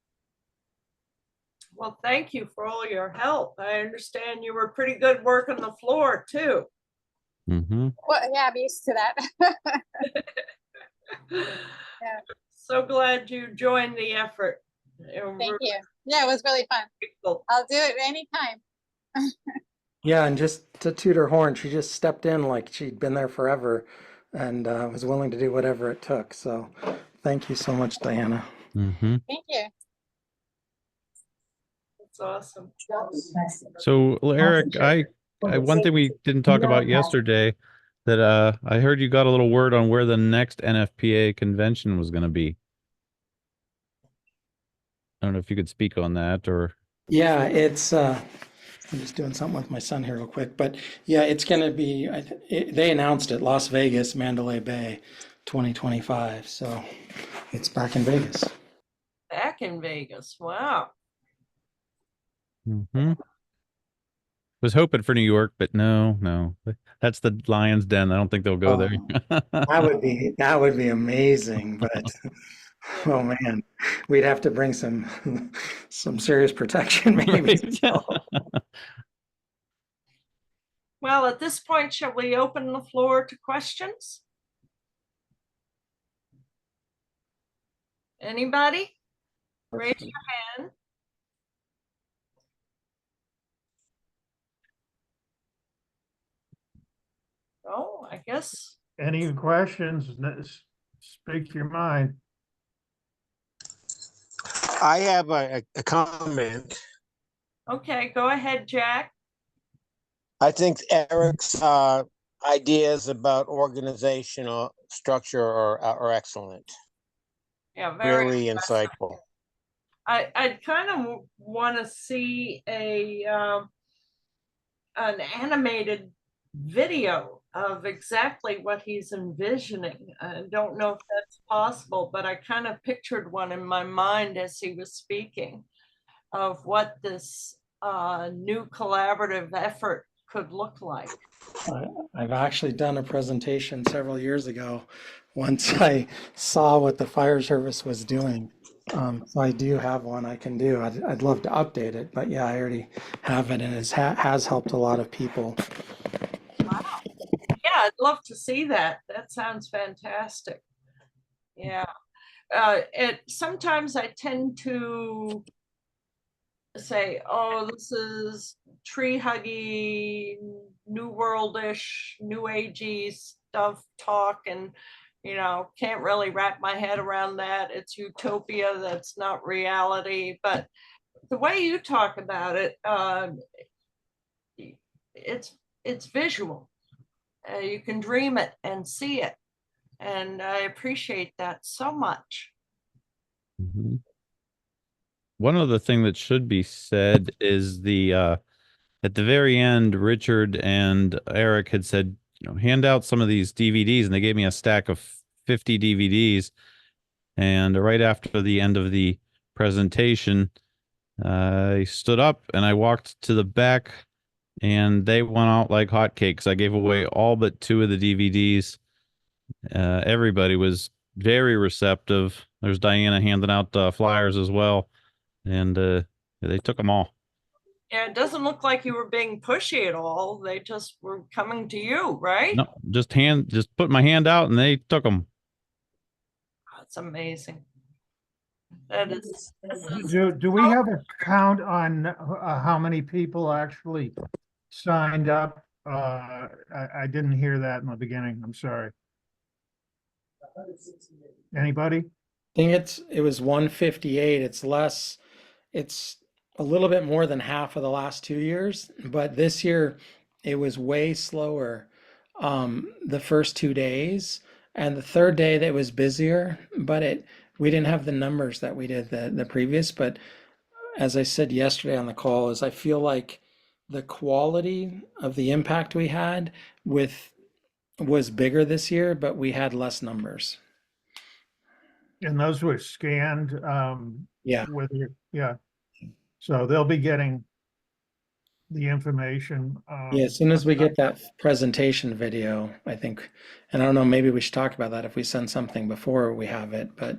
Well, thank you for all your help. I understand you were pretty good working the floor too. Mm-hmm. Well, yeah, I'm used to that. So glad you joined the effort. Thank you. Yeah, it was really fun. Grateful. I'll do it anytime. Yeah, and just to toot her horn, she just stepped in like she'd been there forever and was willing to do whatever it took. So thank you so much, Diana. Mm-hmm. Thank you. That's awesome. So Eric, I one thing we didn't talk about yesterday that I heard you got a little word on where the next NFPA convention was going to be. I don't know if you could speak on that or. Yeah, it's I'm just doing something with my son here real quick, but yeah, it's going to be, they announced it, Las Vegas, Mandalay Bay, 2025. So it's back in Vegas. Back in Vegas. Wow. Mm-hmm. Was hoping for New York, but no, that's the Lion's Den. I don't think they'll go there. That would be amazing, but oh man, we'd have to bring some serious protection maybe. Well, at this point, shall we open the floor to questions? Anybody? Raise your hand. Oh, I guess. Any questions? Speak your mind. I have a comment. Okay, go ahead, Jack. I think Eric's ideas about organizational structure are excellent. Yeah, very Really impressive. insightful. I'd kind of want to see an animated video of exactly what he's envisioning. I don't know if that's possible, but I kind of pictured one in my mind as he was speaking of what this new collaborative effort could look like. I've actually done a presentation several years ago once I saw what the fire service was doing. So I do have one I can do. I'd love to update it, but yeah, I already have it, and it has helped a lot of people. Wow. Yeah, I'd love to see that. That sounds fantastic. Yeah. Sometimes I tend to say, oh, this is tree huggy, new worldish, new agey stuff talk, and can't really wrap my head around that. It's utopia, that's not reality. But the way you talk about it, it's visual. You can dream it and see it, and I appreciate that so much. Mm-hmm. One other thing that should be said is the at the very end, Richard and Eric had said, hand out some of these DVDs, and they gave me a stack of 50 DVDs. And right after the end of the presentation, I stood up and I walked to the back, and they went out like hotcakes. I gave away all but 2 of the DVDs. Everybody was very receptive. There's Diana handing out flyers as well, and they took them all. Yeah, it doesn't look like you were being pushy at all. They just were coming to you, right? No, just put my hand out and they took them. That's amazing. That is. Do we have a count on how many people actually signed up? I didn't hear that in the beginning. I'm sorry. Anybody? I think it was 158. It's less. It's a little bit more than half of the last 2 years, but this year it was way slower. The first 2 days, and the third day that was busier, but we didn't have the numbers that we did the previous. But as I said yesterday on the call, is I feel like the quality of the impact we had was bigger this year, but we had less numbers. And those were scanned, Yeah. yeah. So they'll be getting the information. Yeah, as soon as we get that presentation video, I think, and I don't know, maybe we should talk about that if we send something before we have it, but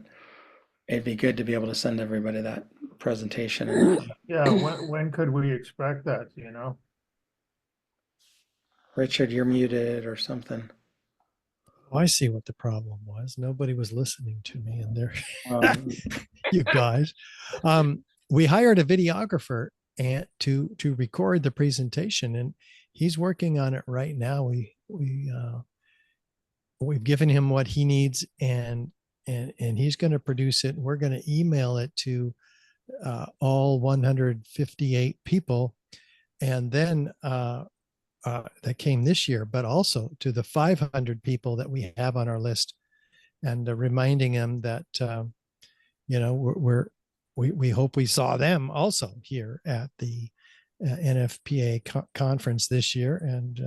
it'd be good to be able to send everybody that presentation. Yeah, when could we expect that, you know? Richard, you're muted or something. Oh, I see what the problem was. Nobody was listening to me, and there, Um, you guys. We hired a videographer and to record the presentation, and he's working on it right now. We've given him what he needs, and he's going to produce it. We're going to email it to all 158 people, and then that came this year, but also to the 500 people that we have on our list, and reminding them that you know we hope we saw them also here at the NFPA conference this year, and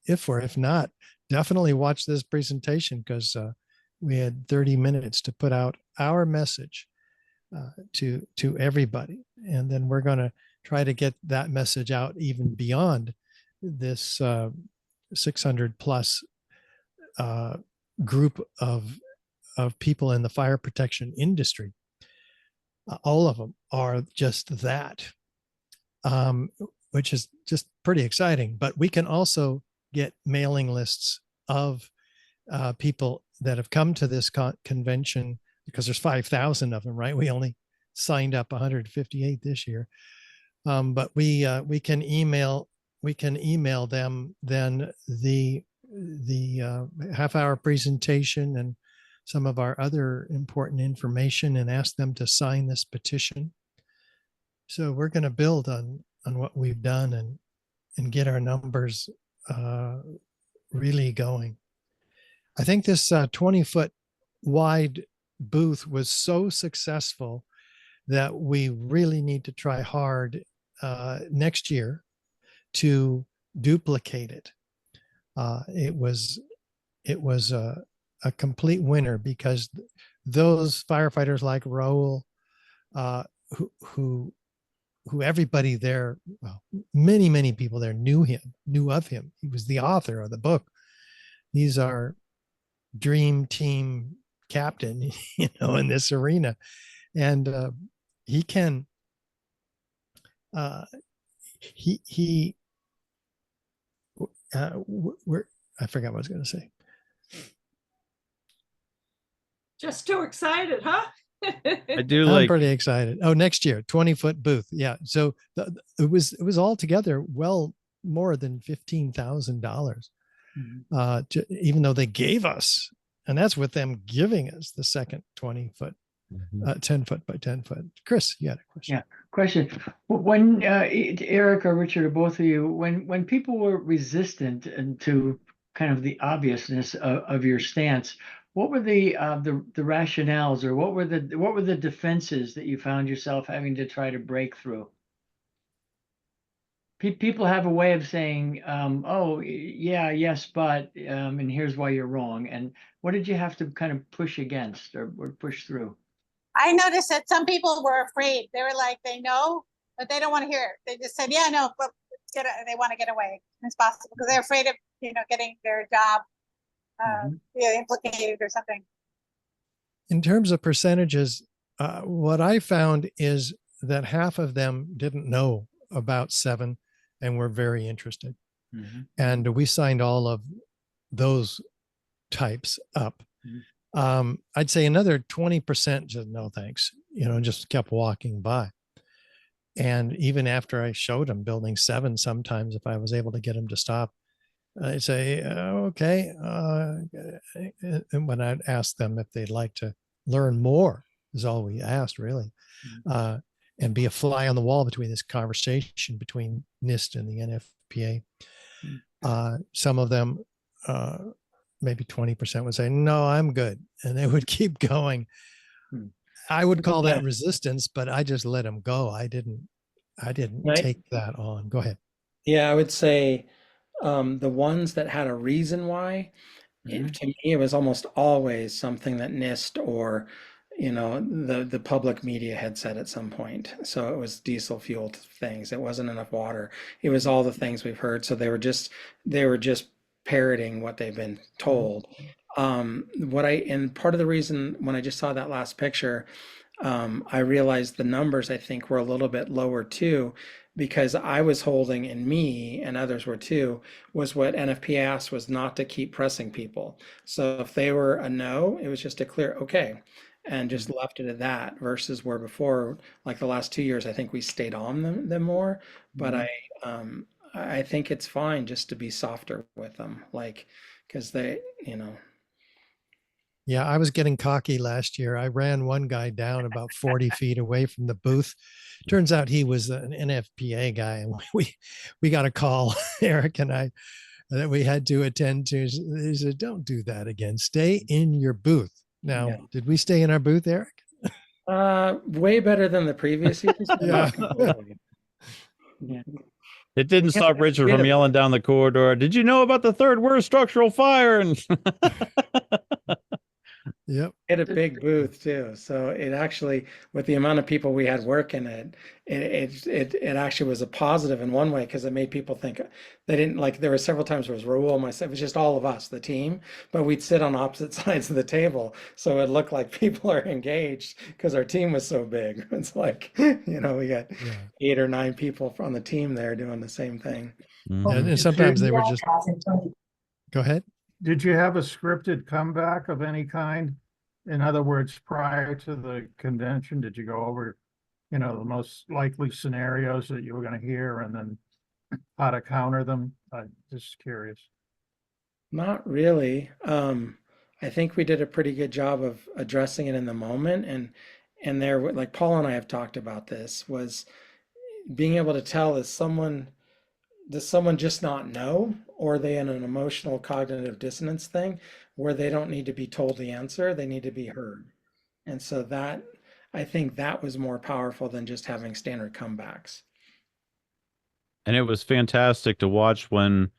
if not, definitely watch this presentation, because we had 30 minutes to put out our message to everybody, and then we're going to try to get that message out even beyond this 600 plus group of people in the fire protection industry. All of them are just that, which is just pretty exciting. But we can also get mailing lists of people that have come to this convention, because there's 5,000 of them, right? We only signed up 158 this year, but we can email them then the half-hour presentation and some of our other important information, and ask them to sign this petition. So we're going to build on what we've done and get our numbers really going. I think this 20-foot wide booth was so successful that we really need to try hard next year to duplicate it. It was a complete winner, because those firefighters like Raul, who everybody there, well, many people there knew of him. He was the author of the book. He's our dream team captain, in this arena, and he can. I forgot what I was going to say. Just too excited, huh? I do I'm like pretty excited. Oh, next year, 20-foot booth. Yeah. So it was all together well more than $15,000. Even though they gave us, and that's with them giving us the second 20-foot, 10-foot by 10-foot. Chris, you had a question. Yeah, question. When Eric or Richard or both of you, when people were resistant and to kind of the obviousness of your stance, what were the rationales, or what were the defenses that you found yourself having to try to break through? People have a way of saying, "Oh, yeah, yes, but," and here's why you're wrong. And what did you have to kind of push against or push through? I noticed that some people were afraid. They were like, they know, but they don't want to hear it. They just said, yeah, no, but they want to get away as possible, because they're afraid of, getting their job implicated or something. In terms of percentages, what I found is that half of them didn't know about 7 and were very interested. And we signed all of those types up. I'd say another 20% just no thanks, just kept walking by. And even after I showed them building 7, sometimes if I was able to get them to stop, I'd say, okay. And when I'd ask them if they'd like to learn more, is all we asked, really. and be a fly on the wall between this conversation between NIST and the NFPA. Some of them, maybe 20% would say, no, I'm good. And they would keep going. I would call that resistance, but I just let them go. I didn't take that on. Go ahead. Yeah, I would say the ones that had a reason why, to me, it was almost always something that NIST or the public media had said at some point. So it was diesel fuel things. It wasn't enough water. It was all the things we've heard. So they were just parroting what they've been told. And part of the reason when I just saw that last picture, I realized the numbers I think were a little bit lower too, because I was holding, and me and others were too, was what NFPA asked was not to keep pressing people. So if they were a no, it was just a clear okay, and just left it at that, versus where before, like the last 2 years, I think we stayed on them more. But I think it's fine just to be softer with them, like, because they, Yeah, I was getting cocky last year. I ran one guy down about 40 feet away from the booth. Turns out he was an NFPA guy, and we got a call, Eric and I, that we had to attend to. He said, "Don't do that again. Stay in your booth." Now, did we stay in our booth, Eric? Way better than the previous years. Yeah. It didn't stop Richard from yelling down the corridor, "Did you know about the third worst structural fire?" And Yep. Had a big booth too. So it actually, with the amount of people we had working it actually was a positive in one way, because it made people think they didn't like. There were several times where it was Raul, myself, it was just all of us, the team, but we'd sit on opposite sides of the table, so it looked like people are engaged because our team was so big. It's like we got 8 or 9 people on the team there doing the same thing. And sometimes they were just. Go ahead. Did you have a scripted comeback of any kind? In other words, prior to the convention, did you go over, the most likely scenarios that you were going to hear and then how to counter them? I'm just curious. Not really. I think we did a pretty good job of addressing it in the moment, and there, like Paul and I have talked about this, was being able to tell, does someone just not know, or are they in an emotional cognitive dissonance thing where they don't need to be told the answer, they need to be heard. And so that, I think that was more powerful than just having standard comebacks. And it was fantastic to watch when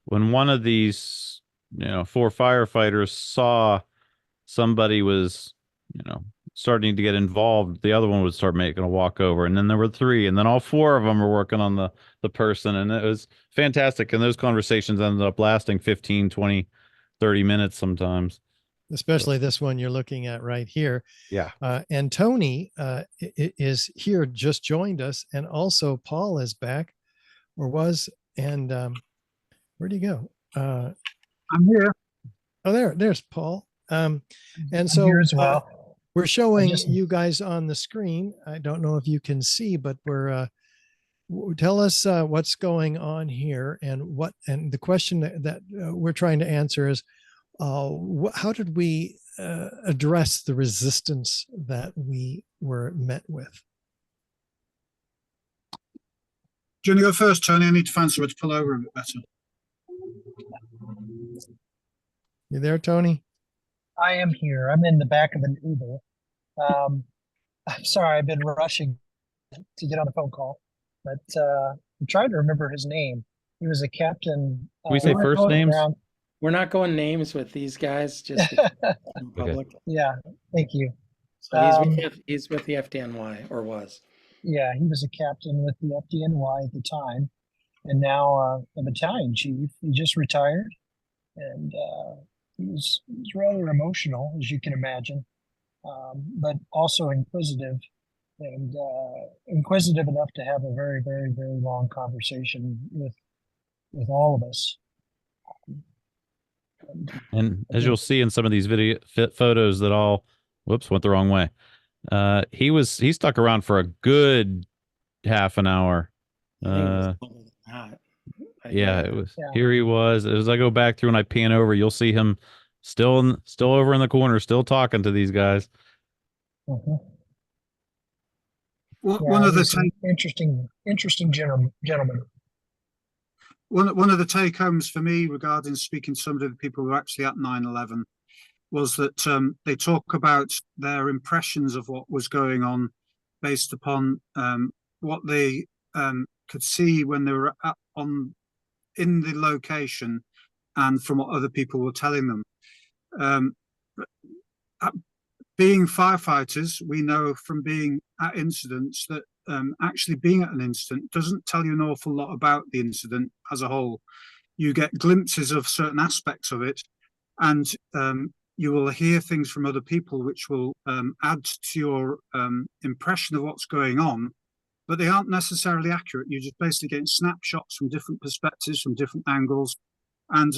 one of these 4 firefighters saw somebody was starting to get involved, the other one would start making a walkover, and then there were 3, and then all 4 of them were working on the person, and it was fantastic. And those conversations ended up lasting 15, 20, 30 minutes sometimes. Especially this one you're looking at right here. Yeah. And Tony is here, just joined us, and also Paul is back, or was, and where'd he go? I'm here. Oh, there's Paul. And I'm so here as well. We're showing you guys on the screen. I don't know if you can see, but we're tell us what's going on here, and the question that we're trying to answer is how did we address the resistance that we were met with? Do you want to go first, Tony? I need to find somewhere to pull over a bit better. You there, Tony? I am here. I'm in the back of an Uber. I'm sorry, I've been rushing to get on the phone call, but I'm trying to remember his name. He was a captain. We say first names? We're not going names with these guys, just in public. Okay. Yeah, thank you. So he's with the FDNY, or was. Yeah, he was a captain with the FDNY at the time, and now a battalion chief. He just retired, and he was rather emotional, as you can imagine, but also inquisitive, and inquisitive enough to have a very, very, very long conversation with all of us. And as you'll see in some of these video photos that all, whoops, went the wrong way. He stuck around for a good half an hour. Yeah, it was. Yeah. Here he was. As I go back through and I pan over, you'll see him still over in the corner, still talking to these guys. one Yeah, of the he's an interesting gentleman. one of the take homes for me regarding speaking to some of the people who were actually at 9/11 was that they talk about their impressions of what was going on based upon what they could see when they were in the location and from what other people were telling them. Being firefighters, we know from being at incidents that actually being at an incident doesn't tell you an awful lot about the incident as a whole. You get glimpses of certain aspects of it, and you will hear things from other people which will add to your impression of what's going on, but they aren't necessarily accurate. You're just basically getting snapshots from different perspectives, from different angles, and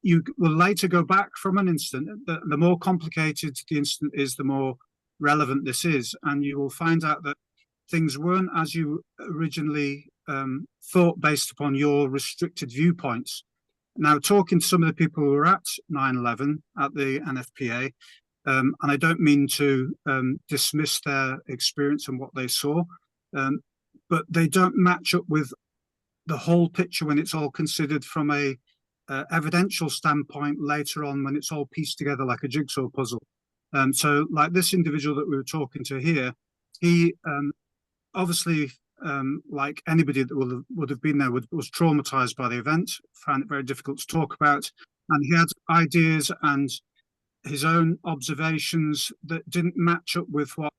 you will later go back from an incident. The more complicated the incident is, the more relevant this is, and you will find out that things weren't as you originally thought based upon your restricted viewpoints. Now, talking to some of the people who were at 9/11 at the NFPA, and I don't mean to dismiss their experience and what they saw, but they don't match up with the whole picture when it's all considered from a evidential standpoint later on, when it's all pieced together like a jigsaw puzzle. So like this individual that we were talking to here, he obviously, like anybody that would have been there, was traumatized by the event, found it very difficult to talk about, and he had ideas and his own observations that didn't match up with what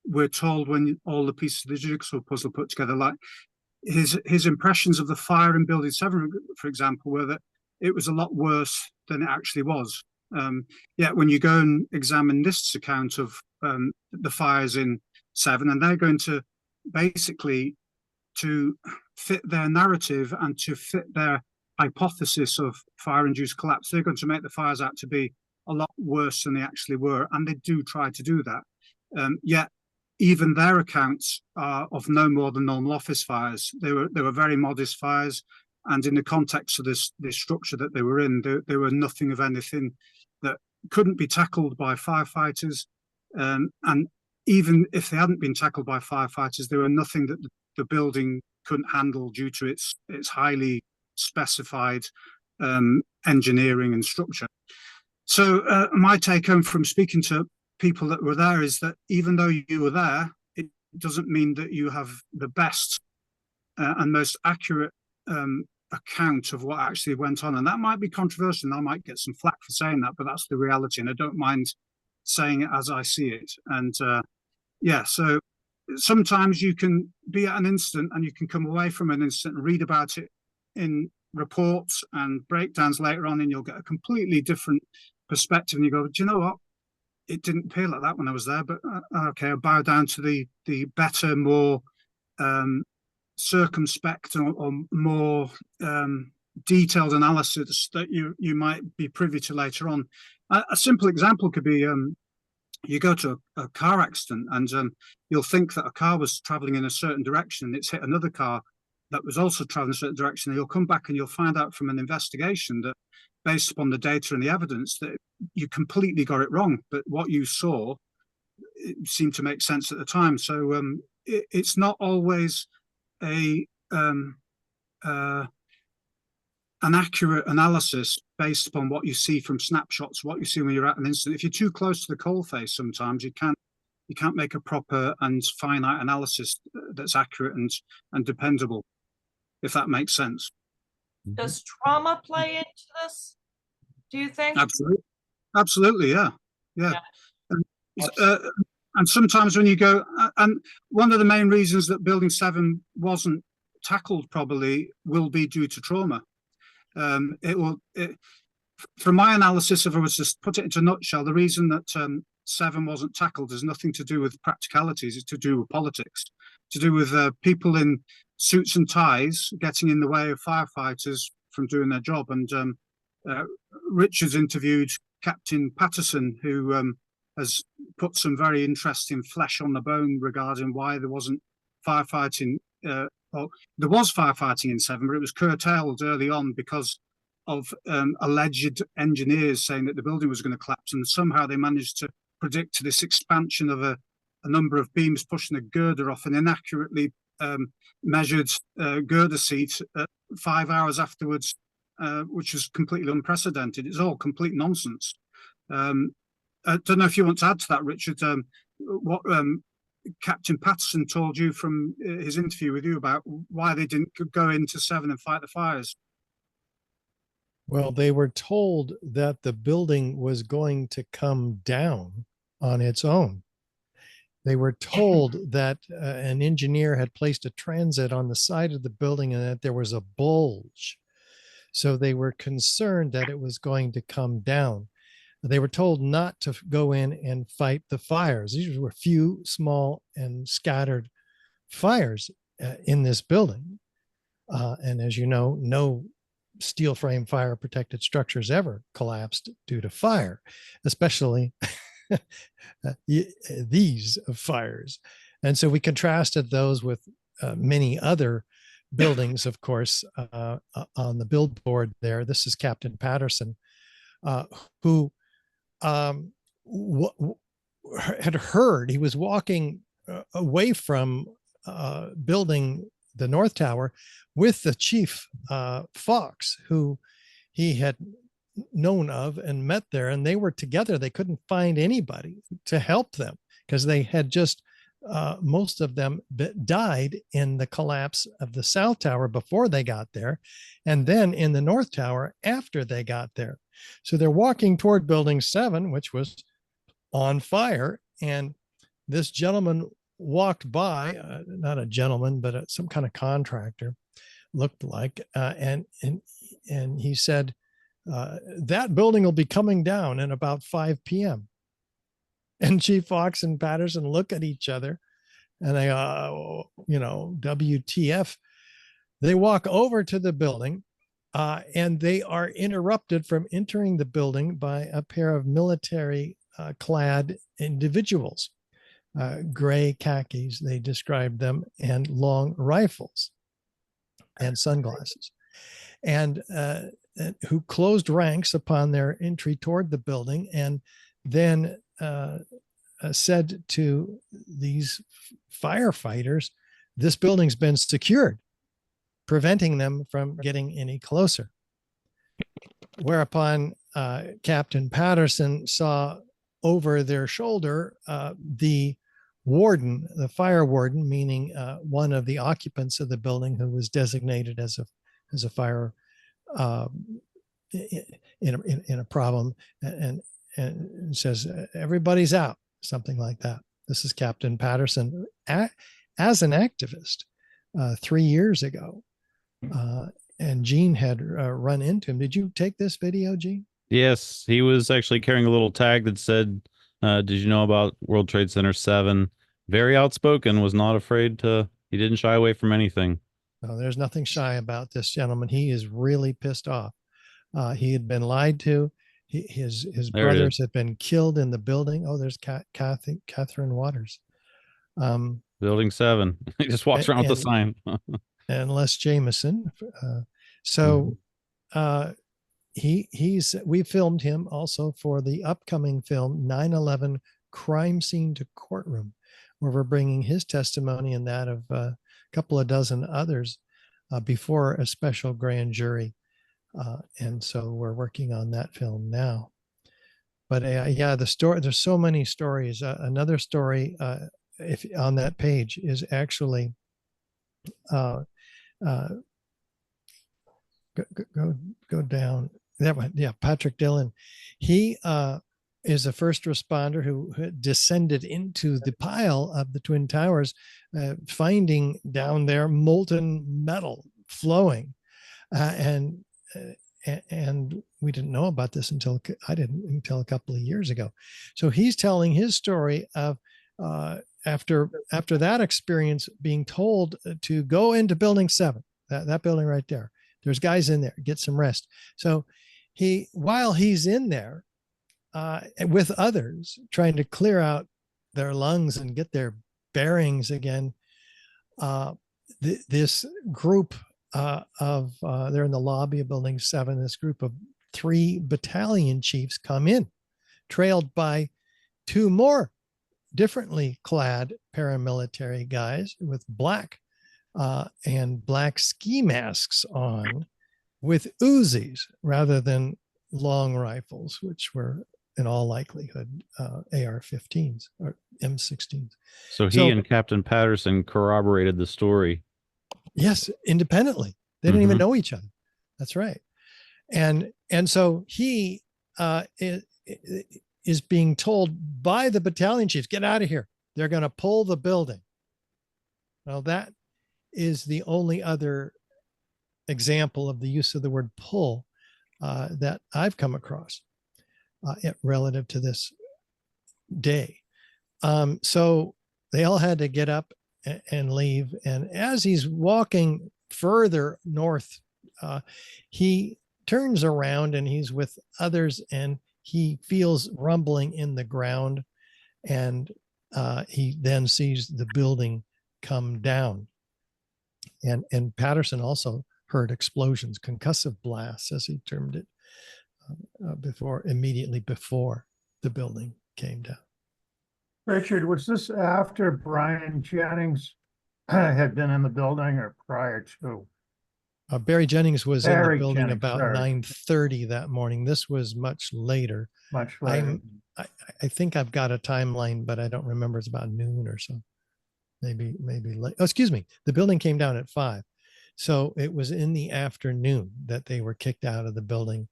we're told when all the pieces of the jigsaw puzzle put together. Like his impressions of the fire in Building 7, for example, were that it was a lot worse than it actually was. Yet when you go and examine NIST's account of the fires in 7, and they're going to basically, to fit their narrative and to fit their hypothesis of fire-induced collapse, they're going to make the fires out to be a lot worse than they actually were, and they do try to do that. Yet even their accounts are of no more than normal office fires. They were very modest fires, and in the context of this structure that they were in, they were nothing of anything that couldn't be tackled by firefighters. And even if they hadn't been tackled by firefighters, there were nothing that the building couldn't handle due to its highly specified engineering and structure. So my take home from speaking to people that were there is that even though you were there, it doesn't mean that you have the best and most accurate account of what actually went on. And that might be controversial, and I might get some flack for saying that, but that's the reality, and I don't mind saying it as I see it. And yeah, so sometimes you can be at an incident and you can come away from an incident and read about it in reports and breakdowns later on, and you'll get a completely different perspective, and you go, do you know what? It didn't appear like that when I was there, but okay, I'll bow down to the better, more circumspect or more detailed analysis that you might be privy to later on. A simple example could be you go to a car accident, and you'll think that a car was traveling in a certain direction and it's hit another car that was also traveling in a certain direction, and you'll come back and you'll find out from an investigation that based upon the data and the evidence that you completely got it wrong, but what you saw, it seemed to make sense at the time. So it's not always an accurate analysis based upon what you see from snapshots, what you see when you're at an incident. If you're too close to the coalface, sometimes you can't make a proper and finite analysis that's accurate and dependable, if that makes sense. Does trauma play into this, do you think? Absolutely, yeah. And sometimes when you go, and one of the main reasons that Building 7 wasn't tackled properly will be due to trauma. From my analysis, if I was to put it into a nutshell, the reason that 7 wasn't tackled has nothing to do with practicalities. It's to do with politics, to do with people in suits and ties getting in the way of firefighters from doing their job. And Richard's interviewed Captain Patterson, who has put some very interesting flesh on the bone regarding why there wasn't firefighting. Well, there was firefighting in 7, but it was curtailed early on because of alleged engineers saying that the building was going to collapse, and somehow they managed to predict this expansion of a number of beams pushing a girder off an inaccurately measured girder seat 5 hours afterwards, which is completely unprecedented. It's all complete nonsense. I don't know if you want to add to that, Richard, what Captain Patterson told you from his interview with you about why they didn't go into 7 and fight the fires. Well, they were told that the building was going to come down on its own. They were told that an engineer had placed a transit on the side of the building and that there was a bulge. So they were concerned that it was going to come down. They were told not to go in and fight the fires. These were few, small, and scattered fires in this building. And as you know, no steel frame fire protected structures ever collapsed due to fire, especially these fires. And so we contrasted those with many other buildings, of course, on the billboard there. This is Captain Patterson, who had heard, he was walking away from building the North Tower with the chief Fox, who he had known of and met there, and they were together. They couldn't find anybody to help them because they had just most of them died in the collapse of the South Tower before they got there, and then in the North Tower after they got there. So they're walking toward building 7, which was on fire, and this gentleman walked by, not a gentleman, but some kind of contractor, looked like, and he said, that building will be coming down in about 5 p.m. And Chief Fox and Patterson look at each other and they, WTF. They walk over to the building and they are interrupted from entering the building by a pair of military clad individuals, gray khakis, they described them, and long rifles and sunglasses. And who closed ranks upon their entry toward the building, and then said to these firefighters, this building's been secured, preventing them from getting any closer. Whereupon Captain Patterson saw over their shoulder the warden, the fire warden, meaning one of the occupants of the building who was designated as a fire in a problem, and says everybody's out, something like that. This is Captain Patterson as an activist 3 years ago, and Gene had run into him. Did you take this video, Gene? Yes, he was actually carrying a little tag that said, did you know about World Trade Center 7? Very outspoken, was not afraid to, he didn't shy away from anything. No, there's nothing shy about this gentleman. He is really pissed off. He had been lied to. His brothers had been killed in the building. Oh, there's Catherine Waters. Building 7. He just walks around with the sign. And Les Jameson. We filmed him also for the upcoming film 9/11 Crime Scene to Courtroom, where we're bringing his testimony and that of a couple of dozen others before a special grand jury. And so we're working on that film now. But yeah, the story, there's so many stories. Another story if on that page is actually go down that one. Yeah, Patrick Dillon. He is a first responder who descended into the pile of the Twin Towers, finding down there molten metal flowing, and we didn't know about this until a couple of years ago. So he's telling his story of after that experience, being told to go into building 7, that building right there. There's guys in there, get some rest. So while he's in there with others trying to clear out their lungs and get their bearings again, this group they're in the lobby of building 7. This group of 3 battalion chiefs come in, trailed by 2 more differently clad paramilitary guys with black and black ski masks on with Uzis rather than long rifles, which were in all likelihood AR-15s or M16s. So he and Captain Patterson corroborated the story. Yes, independently. They didn't even know each other. That's right. And so he is being told by the battalion chiefs, get out of here. They're going to pull the building. Now that is the only other example of the use of the word pull that I've come across relative to this day. So they all had to get up and leave. And as he's walking further north, he turns around and he's with others and he feels rumbling in the ground. And he then sees the building come down. And Patterson also heard explosions, concussive blasts, as he termed it, immediately before the building came down. Richard, was this after Brian Jennings had been in the building or prior to? Barry Jennings was in Barry the building Jennings, about sorry. 9:30 that morning. This was much later. Much later. I think I've got a timeline, but I don't remember. It's about noon or so. Maybe late. Oh, excuse me. The building came down at 5. So it was in the afternoon that they were kicked out of the building.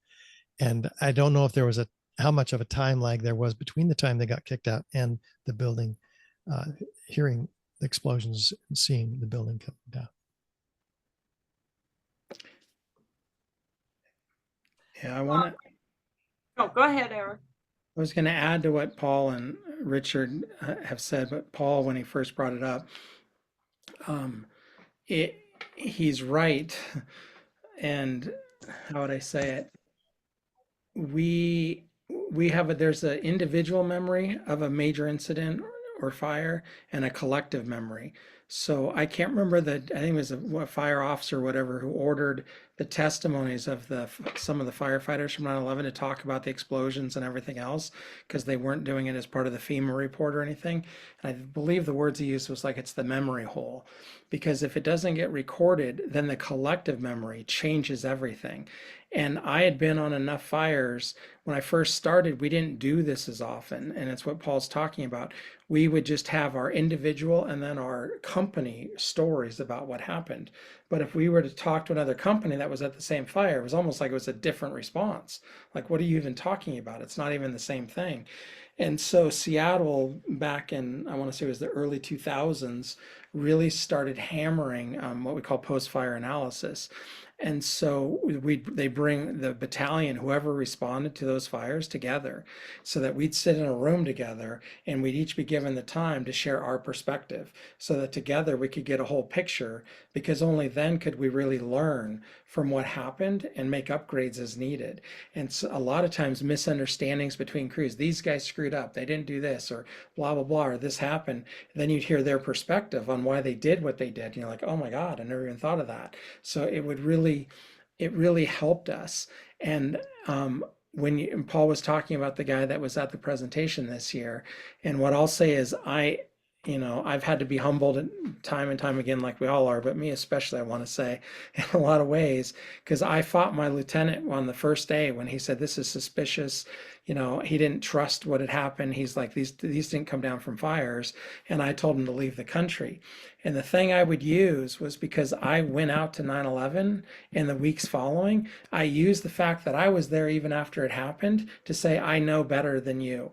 And I don't know if there was how much of a time lag there was between the time they got kicked out and the building, hearing the explosions and seeing the building come down. Yeah, I want to. Oh, go ahead, Eric. I was going to add to what Paul and Richard have said, but Paul, when he first brought it up, he's right. And how would I say it? We have there's an individual memory of a major incident or fire and a collective memory. So I can't remember I think it was a fire officer or whatever who ordered the testimonies of some of the firefighters from 9/11 to talk about the explosions and everything else, because they weren't doing it as part of the FEMA report or anything. And I believe the words he used was like, it's the memory hole, because if it doesn't get recorded, then the collective memory changes everything. And I had been on enough fires when I first started. We didn't do this as often, and it's what Paul's talking about. We would just have our individual and then our company stories about what happened. But if we were to talk to another company that was at the same fire, it was almost like it was a different response. Like, what are you even talking about? It's not even the same thing. And so Seattle, back in, I want to say it was the early 2000s, really started hammering what we call post-fire analysis. And so they bring the battalion, whoever responded to those fires, together so that we'd sit in a room together and we'd each be given the time to share our perspective so that together we could get a whole picture, because only then could we really learn from what happened and make upgrades as needed. And so a lot of times misunderstandings between crews, these guys screwed up, they didn't do this, or blah, blah, blah, or this happened. Then you'd hear their perspective on why they did what they did. And you're like, oh my God, I never even thought of that. So it really helped us. And when Paul was talking about the guy that was at the presentation this year, and what I'll say is I've had to be humbled time and time again, like we all are, but me especially, I want to say, in a lot of ways, because I fought my lieutenant on the first day when he said, this is suspicious. He didn't trust what had happened. He's like, these didn't come down from fires. And I told him to leave the country. And the thing I would use was, because I went out to 9/11 in the weeks following, I used the fact that I was there even after it happened to say, I know better than you.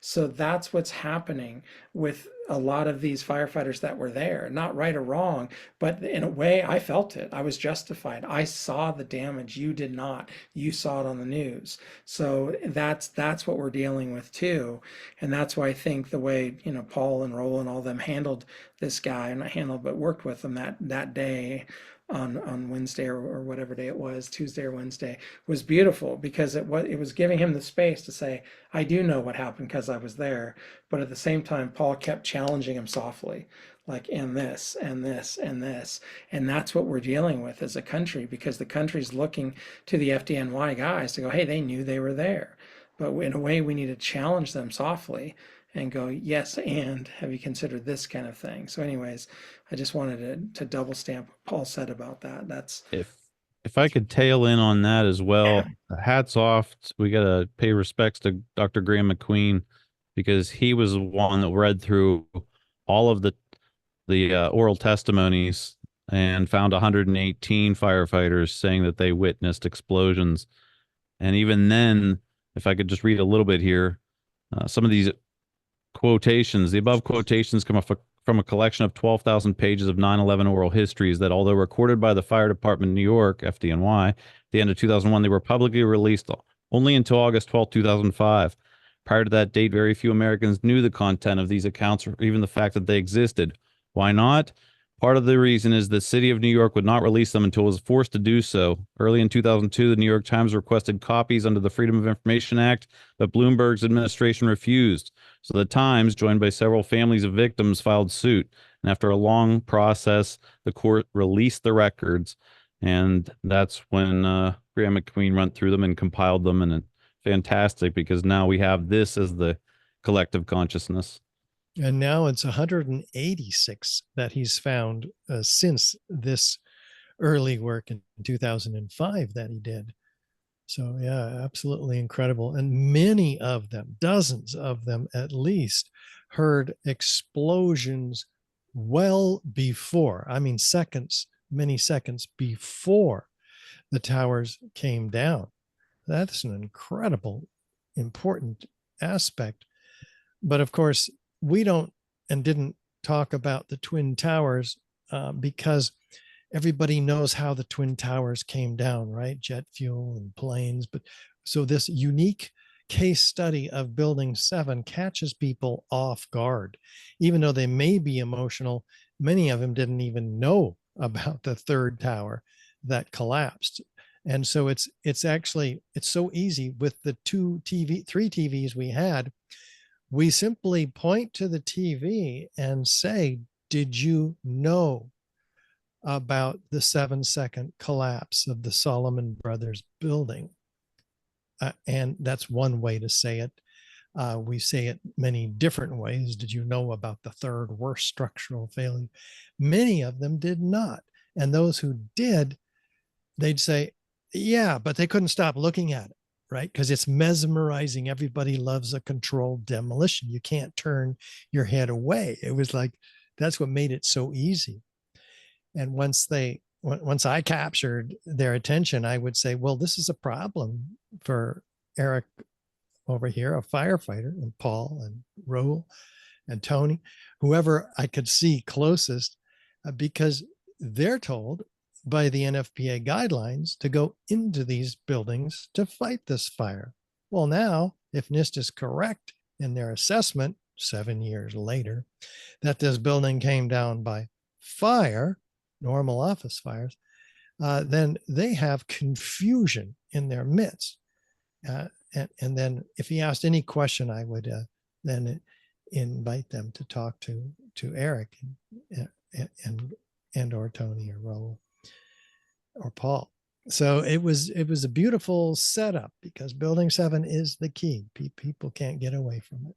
So that's what's happening with a lot of these firefighters that were there. Not right or wrong, but in a way I felt it. I was justified. I saw the damage. You did not. You saw it on the news. So that's what we're dealing with too. And that's why I think the way, Paul and Roland and all them handled this guy, not handled, but worked with him that day on Wednesday or whatever day it was, Tuesday or Wednesday, was beautiful, because it was giving him the space to say, I do know what happened because I was there. But at the same time, Paul kept challenging him softly, like, and this, and this, and this. And that's what we're dealing with as a country, because the country's looking to the FDNY guys to go, hey, they knew they were there. But in a way, we need to challenge them softly and go, yes, and have you considered this kind of thing? So anyways, I just wanted to double stamp what Paul said about that. That's If I could tail in on that as well, hats off. We got to pay respects to Dr. Graham McQueen, because he was the one that read through all of the oral testimonies and found 118 firefighters saying that they witnessed explosions. And even then, if I could just read a little bit here, some of these quotations, the above quotations come from a collection of 12,000 pages of 9/11 oral histories that, although recorded by the Fire Department in New York, FDNY, at the end of 2001, they were publicly released only until August 12, 2005. Prior to that date, very few Americans knew the content of these accounts or even the fact that they existed. Why not? Part of the reason is the city of New York would not release them until it was forced to do so. Early in 2002, the New York Times requested copies under the Freedom of Information Act, but Bloomberg's administration refused. So the Times, joined by several families of victims, filed suit. And after a long process, the court released the records. And that's when Graham McQueen went through them and compiled them. And it's fantastic, because now we have this as the collective consciousness. And now it's 186 that he's found since this early work in 2005 that he did. So yeah, absolutely incredible. And many of them, dozens of them at least, heard explosions well before, I mean seconds, many seconds before the towers came down. That's an incredible, important aspect. But of course, we don't and didn't talk about the Twin Towers because everybody knows how the Twin Towers came down, right? Jet fuel and planes. But so this unique case study of Building 7 catches people off guard. Even though they may be emotional, many of them didn't even know about the third tower that collapsed. And so it's so easy with the three TVs we had. We simply point to the TV and say, did you know about the 7-second collapse of the Solomon Brothers building? And that's one way to say it. We say it many different ways. Did you know about the third worst structural failure? Many of them did not. And those who did, they'd say, yeah, but they couldn't stop looking at it, right? Because it's mesmerizing. Everybody loves a controlled demolition. You can't turn your head away. It was like, that's what made it so easy. And once I captured their attention, I would say, well, this is a problem for Eric over here, a firefighter, and Paul and Raul and Tony, whoever I could see closest, because they're told by the NFPA guidelines to go into these buildings to fight this fire. Well, now, if NIST is correct in their assessment 7 years later, that this building came down by fire, normal office fires, then they have confusion in their midst. And then if he asked any question, I would then invite them to talk to Eric and or Tony or Raul or Paul. So it was a beautiful setup, because Building 7 is the key. People can't get away from it.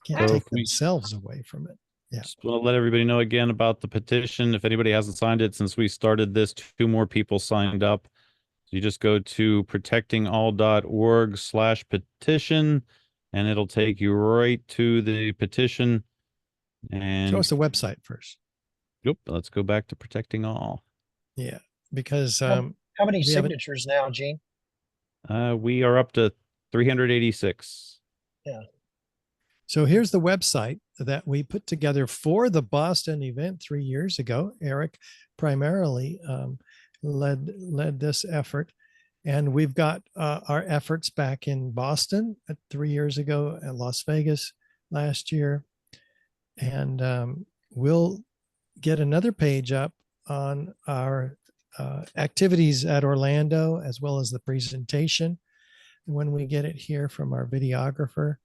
Can't take themselves away from it. Yeah. Just want to let everybody know again about the petition. If anybody hasn't signed it since we started this, 2 more people signed up. So you just go to protectingall.org/petition, and it'll take you right to the petition. And show us the website first. Yep. Let's go back to Protecting All. Yeah, because how many signatures now, Gene? We are up to 386. Yeah. So here's the website that we put together for the Boston event 3 years ago. Eric primarily led this effort, and we've got our efforts back in Boston 3 years ago, and Las Vegas last year, and we'll get another page up on our activities at Orlando, as well as the presentation when we get it here from our videographer.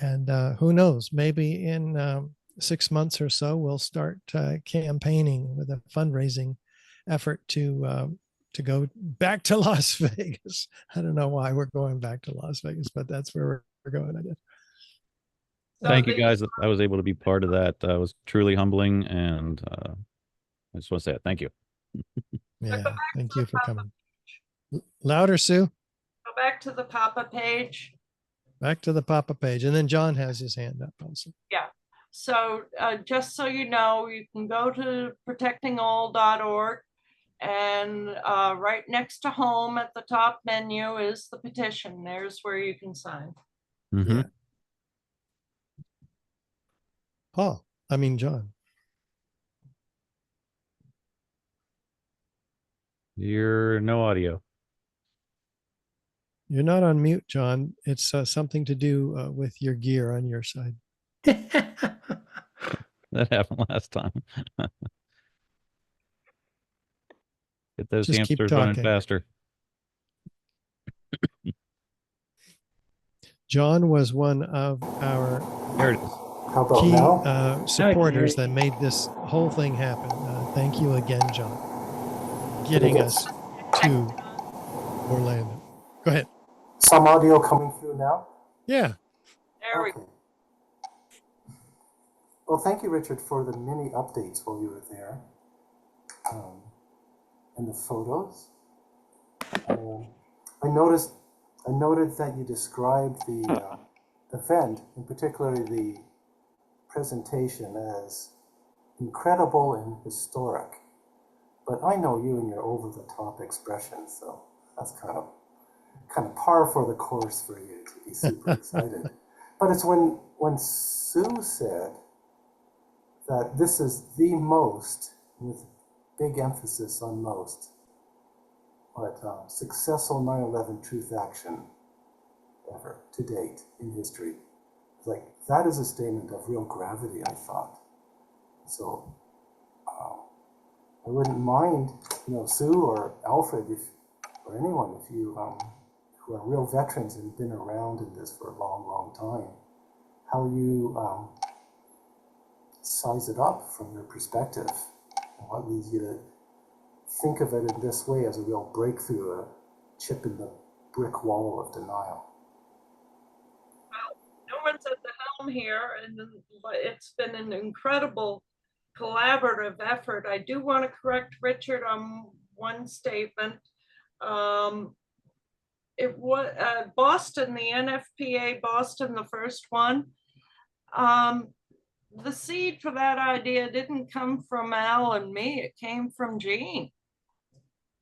And who knows, maybe in 6 months or so, we'll start campaigning with a fundraising effort to go back to Las Vegas. I don't know why we're going back to Las Vegas, but that's where we're going, I guess. Thank you guys. I was able to be part of that. It was truly humbling, and I just want to say it. Thank you. Yeah, thank you for coming. Louder, Sue. Go back to the Papa page. Back to the Papa page. And then John has his hand up also. Yeah. So just so you know, you can go to protectingall.org, and right next to home at the top menu is the petition. There's where you can sign. Mm-hmm. Yeah. John. You're no audio. You're not on mute, John. It's something to do with your gear on your side. That happened last time. Get those Just keep hamsters running talking. faster. John was one of our There it is. How about key now? supporters that made this whole thing happen. Thank you again, John, getting us to Orlando. Go ahead. Some audio coming through now? Yeah. There we go. Well, thank you, Richard, for the mini updates while you were there. And the photos. I noted that you described the event, and particularly the presentation, as incredible and historic. But I know you and your over-the-top expressions, so that's kind of par for the course for you to be super excited. But it's when Sue said that this is the most, with big emphasis on most, but successful 9/11 truth action ever to date in history. Like, that is a statement of real gravity, I thought. So I wouldn't mind, Sue or Alfred, or anyone, if you who are real veterans and been around in this for a long, long time, how you size it up from your perspective, and what leads you to think of it in this way as a real breakthrough, a chip in the brick wall of denial. Well, no one's at the helm here, and it's been an incredible collaborative effort. I do want to correct Richard on one statement. It was Boston, the NFPA Boston, the first one. The seed for that idea didn't come from Al and me. It came from Jean.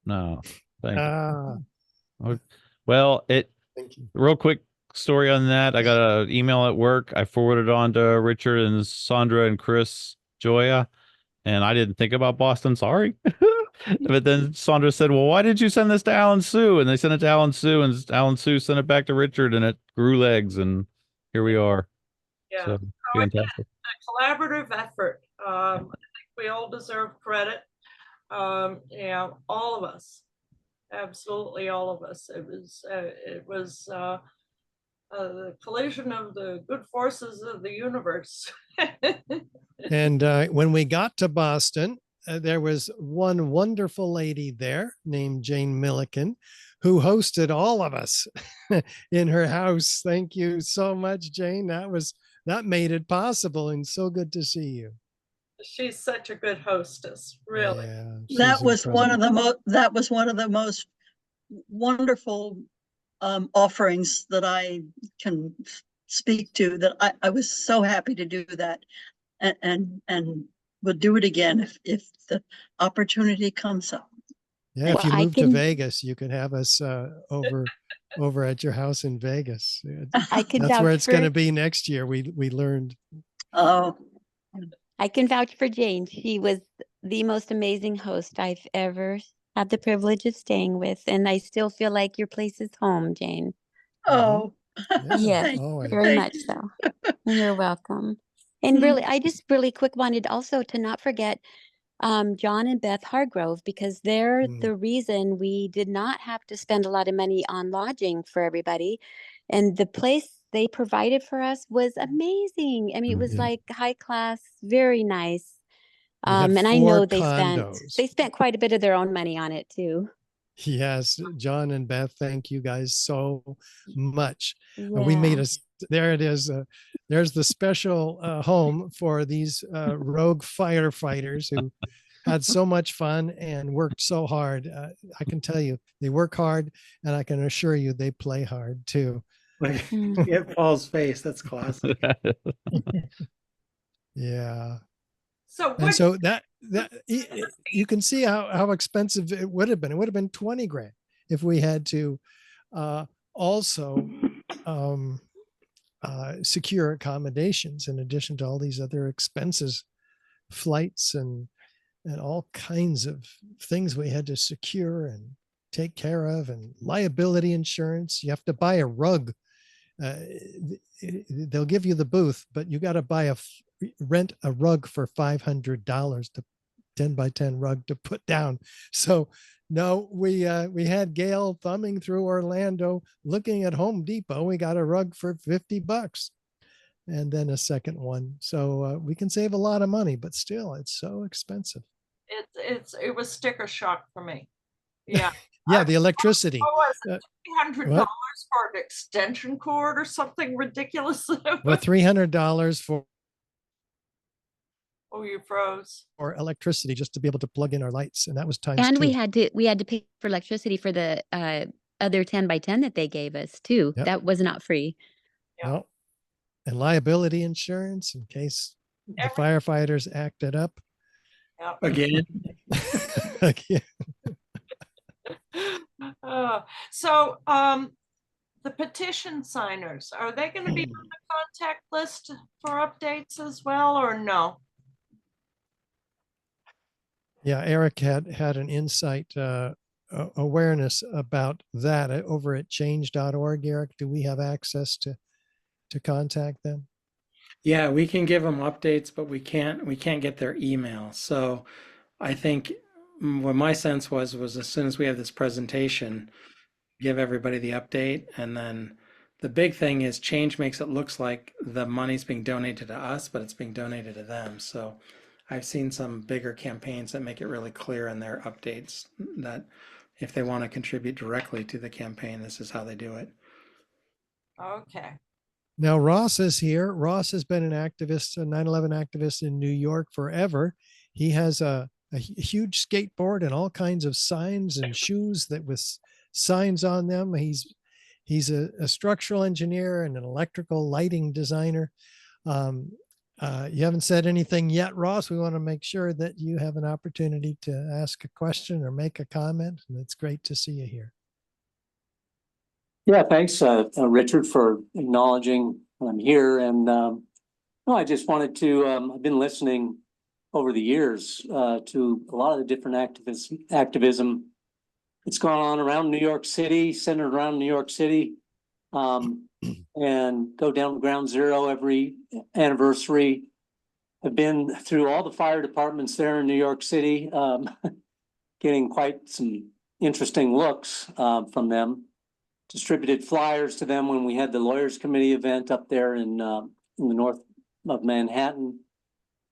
No, thank you. Well, Thank you. Real quick story on that. I got an email at work. I forwarded on to Richard and Sandra and Chris Joya, and I didn't think about Boston. Sorry. But then Sandra said, well, why did you send this to Alan Sue? And they sent it to Alan Sue, and Alan Sue sent it back to Richard, and it grew legs, and here we are. Yeah. So, fantastic. A collaborative effort. I think we all deserve credit. All of us, absolutely all of us. It was the collision of the good forces of the universe. And when we got to Boston, there was one wonderful lady there named Jane Milliken, who hosted all of us in her house. Thank you so much, Jane. That made it possible, and so good to see you. She's such a good hostess, really. Yeah, that was one of the most wonderful offerings that I can speak to. That I was so happy to do that, and we'll do it again if the opportunity comes up. Yeah, if you move to Vegas, you can have us over at your house in Vegas. That's where it's going to be next year. We learned. Oh, I can vouch for Jane. She was the most amazing host I've ever had the privilege of staying with, and I still feel like your place is home, Jane. Oh, yes, very much so. You're welcome. And really, I just really quick wanted also to not forget John and Beth Hargrove, because they're the reason we did not have to spend a lot of money on lodging for everybody. And the place they provided for us was amazing. I mean, it was like high class, very nice. And I know they spent quite a bit of their own money on it too. Yes, John and Beth, thank you guys so much. Yeah. We made a there it is. There's the special home for these rogue firefighters who had so much fun and worked so hard. I can tell you, they work hard, and I can assure you they play hard too. Look at Paul's face. That's classic. Yeah. So And what, so that you can see how expensive it would have been. It would have been 20 grand if we had to also secure accommodations in addition to all these other expenses, flights and all kinds of things we had to secure and take care of, and liability insurance. You have to buy a rug. They'll give you the booth, but you got to rent a rug for $500 to 10 by 10 rug to put down. So no, we had Gail thumbing through Orlando looking at Home Depot. We got a rug for $50 and then a second one. So we can save a lot of money, but still it's so expensive. it was sticker shock for me. Yeah. Yeah, the electricity. What was it, $300 What? for an extension cord or something ridiculous? Well, $300 for Oh, you froze. electricity just to be able to plug in our lights, and that was times And 2. we had to pay for electricity for the other 10 by 10 that they gave us too. Yep. That was not free. No. And liability insurance in case the firefighters acted up. Yep. Again. Again. So the petition signers, are they going to be on the contact list for updates as well, or no? Yeah, Eric had an insight awareness about that over at change.org. Eric, do we have access to contact them? Yeah, we can give them updates, but we can't get their email. So I think what my sense was as soon as we have this presentation, give everybody the update. And then the big thing is Change makes it looks like the money's being donated to us, but it's being donated to them. So I've seen some bigger campaigns that make it really clear in their updates that if they want to contribute directly to the campaign, this is how they do it. Okay. Now, Ross is here. Ross has been an activist, a 9/11 activist in New York forever. He has a huge skateboard and all kinds of signs and shoes that with signs on them. He's a structural engineer and an electrical lighting designer. You haven't said anything yet, Ross. We want to make sure that you have an opportunity to ask a question or make a comment, and it's great to see you here. Yeah, thanks, Richard, for acknowledging I'm here. And no, I just wanted to, I've been listening over the years to a lot of the different activism that's gone on around New York City, centered around New York City, and go down to Ground Zero every anniversary. I've been through all the fire departments there in New York City, getting quite some interesting looks from them. Distributed flyers to them when we had the Lawyers Committee event up there in the north of Manhattan,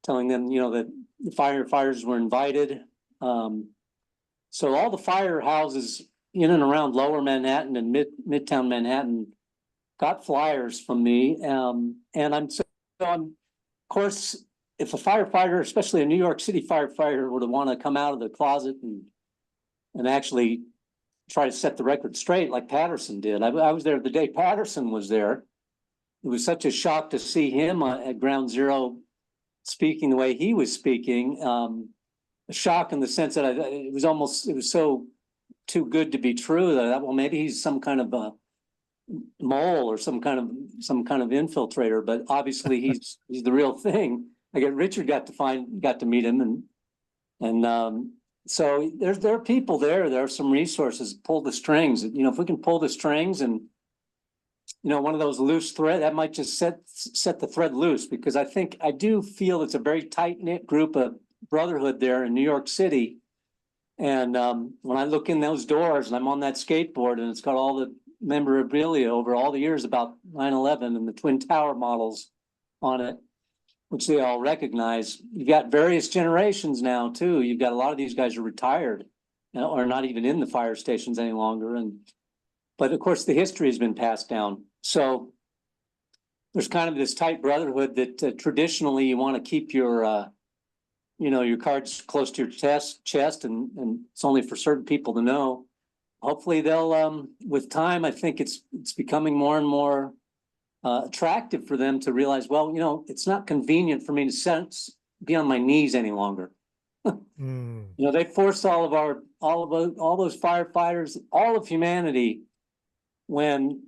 telling them, you know, that the firefighters were invited. So all the firehouses in and around Lower Manhattan and Midtown Manhattan got flyers from me, and I'm of course, if a firefighter, especially a New York City firefighter, would want to come out of the closet and actually try to set the record straight like Patterson did. I was there the day Patterson was there. It was such a shock to see him at Ground Zero speaking the way he was speaking. A shock in the sense that it was so too good to be true that I thought, well, maybe he's some kind of a mole or some kind of infiltrator, but obviously he's the real thing. Richard got to meet him, and so there are people there. There are some resources. Pull the strings. You know, if we can pull the strings and, you know, one of those loose thread that might just set the thread loose, because I do feel it's a very tight knit group of brotherhood there in New York City. And when I look in those doors and I'm on that skateboard and it's got all the memorabilia over all the years about 9/11 and the Twin Tower models on it, which they all recognize. You've got various generations now too. You've got a lot of these guys are retired, you know, or not even in the fire stations any longer. But of course the history has been passed down. So there's kind of this tight brotherhood that traditionally you want to keep your, your cards close to your chest, and it's only for certain people to know. Hopefully they'll, with time, I think it's becoming more and more attractive for them to realize, well, it's not convenient for me to be on my knees any longer. They forced all those firefighters, all of humanity, when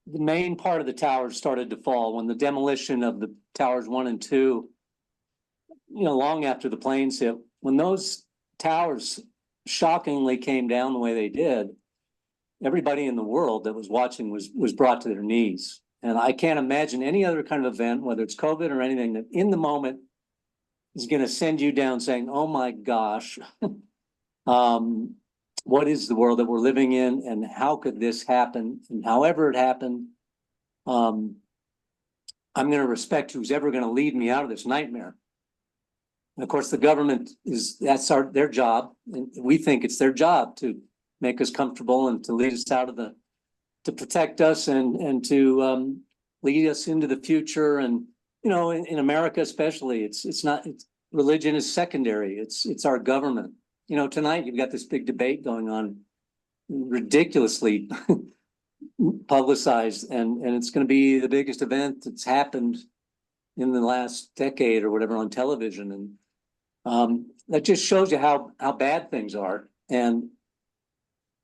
the main part of the towers started to fall, when the demolition of the towers 1 and 2, long after the planes hit, when those towers shockingly came down the way they did, everybody in the world that was watching was brought to their knees. And I can't imagine any other kind of event, whether it's COVID or anything, that in the moment is going to send you down saying, oh my gosh, what is the world that we're living in, and how could this happen? And however it happened, I'm going to respect who's ever going to lead me out of this nightmare. And of course, the government that's their job. And we think it's their job to make us comfortable and to lead us out of to protect us and to lead us into the future. And, in America, especially, religion is secondary. It's our government. Tonight you've got this big debate going on, ridiculously publicized, and it's going to be the biggest event that's happened in the last decade or whatever on television. And that just shows you how bad things are. And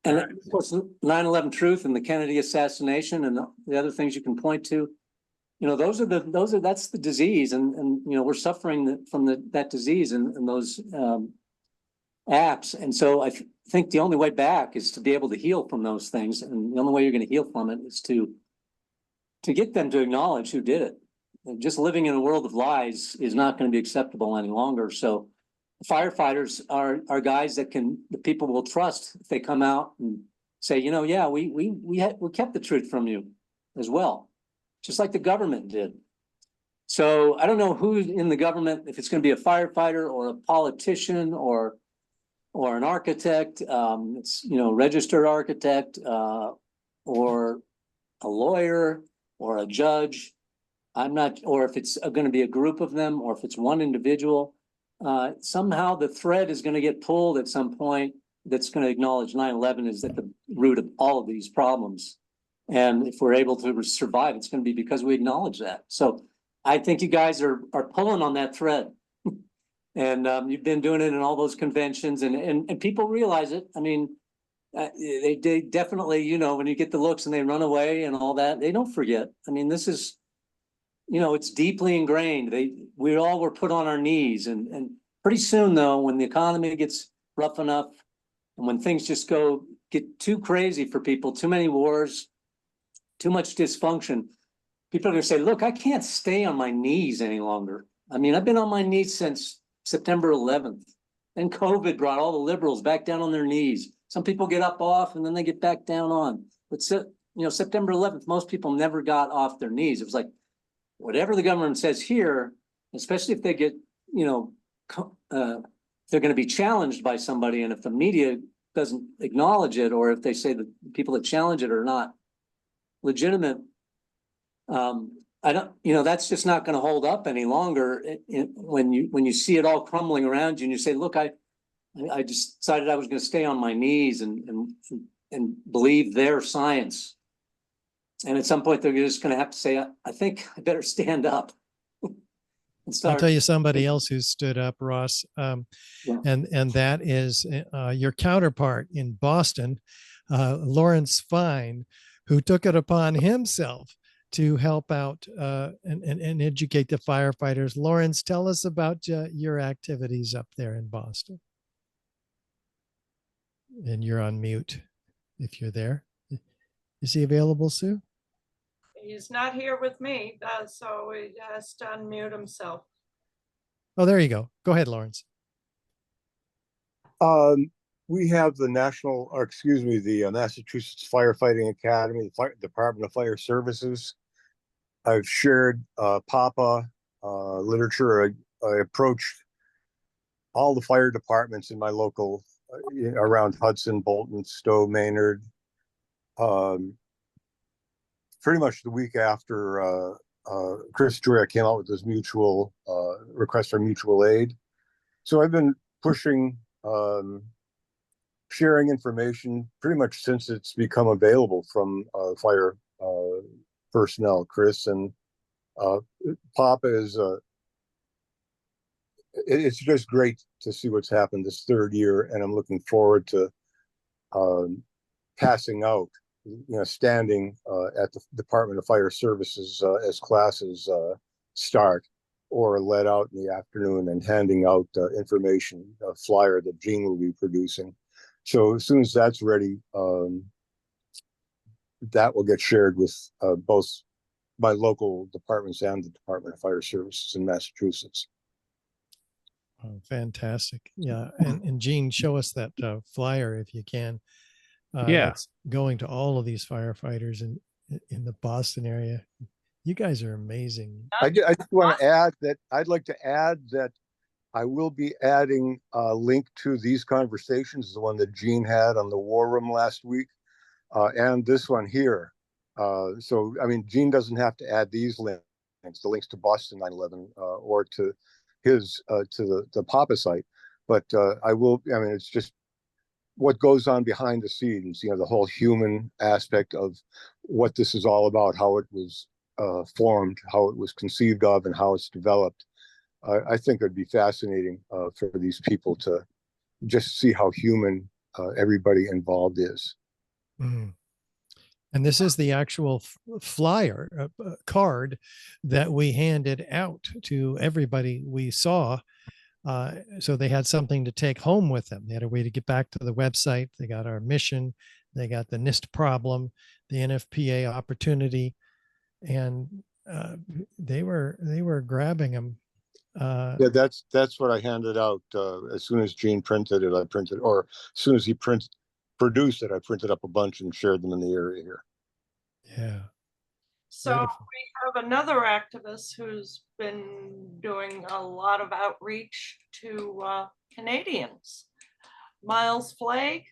of course, 9/11 truth and the Kennedy assassination and the other things you can point to, that's the disease. And we're suffering from that disease and those acts. And so I think the only way back is to be able to heal from those things. And the only way you're going to heal from it is to get them to acknowledge who did it. And just living in a world of lies is not going to be acceptable any longer. So firefighters are guys that the people will trust if they come out and say, yeah, we kept the truth from you as well, just like the government did. So I don't know who's in the government, if it's going to be a firefighter or a politician or an architect, registered architect, or a lawyer or a judge. I'm not, or if it's going to be a group of them, or if it's one individual. Somehow the thread is going to get pulled at some point that's going to acknowledge 9/11 is at the root of all of these problems. And if we're able to survive, it's going to be because we acknowledge that. So I think you guys are pulling on that thread. And you've been doing it in all those conventions, and people realize it. I mean, they definitely, when you get the looks and they run away and all that, they don't forget. I mean, this is, it's deeply ingrained. We all were put on our knees, and pretty soon though, when the economy gets rough enough, and when things just get too crazy for people, too many wars, too much dysfunction, people are going to say, look, I can't stay on my knees any longer. I mean, I've been on my knees since September 11th, and COVID brought all the liberals back down on their knees. Some people get up off and then they get back down on. But September 11th, most people never got off their knees. It was like, whatever the government says here, especially if they get, they're going to be challenged by somebody, and if the media doesn't acknowledge it, or if they say that the people that challenge it are not legitimate, that's just not going to hold up any longer. When you see it all crumbling around you, and you say, look, I just decided I was going to stay on my knees and believe their science. And at some point, they're just going to have to say, I think I better stand up. I'll tell you somebody else who stood up, Ross, and that is your counterpart in Boston, Lawrence Fine, who took it upon himself to help out and educate the firefighters. Lawrence, tell us about your activities up there in Boston. And you're on mute if you're there. Is he available, Sue? He's not here with me, so he has to unmute himself. Oh, there you go. Go ahead, Lawrence. We have the the Massachusetts Firefighting Academy, the Department of Fire Services. I've shared PAPA literature. I approached all the fire departments in my local, around Hudson, Bolton, Stowe, Maynard. Pretty much the week after Chris Joya came out with this mutual request for mutual aid. So I've been pushing sharing information pretty much since it's become available from fire personnel. Chris and Papa is it's just great to see what's happened this third year, and I'm looking forward to passing out, standing at the Department of Fire Services as classes start, or let out in the afternoon and handing out information, a flyer that Gene will be producing. So as soon as that's ready, that will get shared with both my local departments and the Department of Fire Services in Massachusetts. Oh, fantastic. Yeah. And Gene, show us that flyer if you can. Yeah. That's going to all of these firefighters in the Boston area. You guys are amazing. I just want to add that I'd like to add that I will be adding a link to these conversations, the one that Gene had on the War Room last week, and this one here. So, I mean, Gene doesn't have to add these links, the links to Boston 9/11 or to his to the Papa site, but I will. I mean, it's just what goes on behind the scenes. The whole human aspect of what this is all about, how it was formed, how it was conceived of, and how it's developed. I think it'd be fascinating for these people to just see how human everybody involved is. Mm. And this is the actual flyer card that we handed out to everybody we saw. So they had something to take home with them. They had a way to get back to the website. They got our mission. They got the NIST problem, the NFPA opportunity, and they were grabbing them. Yeah, that's what I handed out as soon as Gene printed it. Or as soon as he produced it, I printed up a bunch and shared them in the area here. Yeah. So Beautiful. we have another activist who's been doing a lot of outreach to Canadians. Miles Flagg.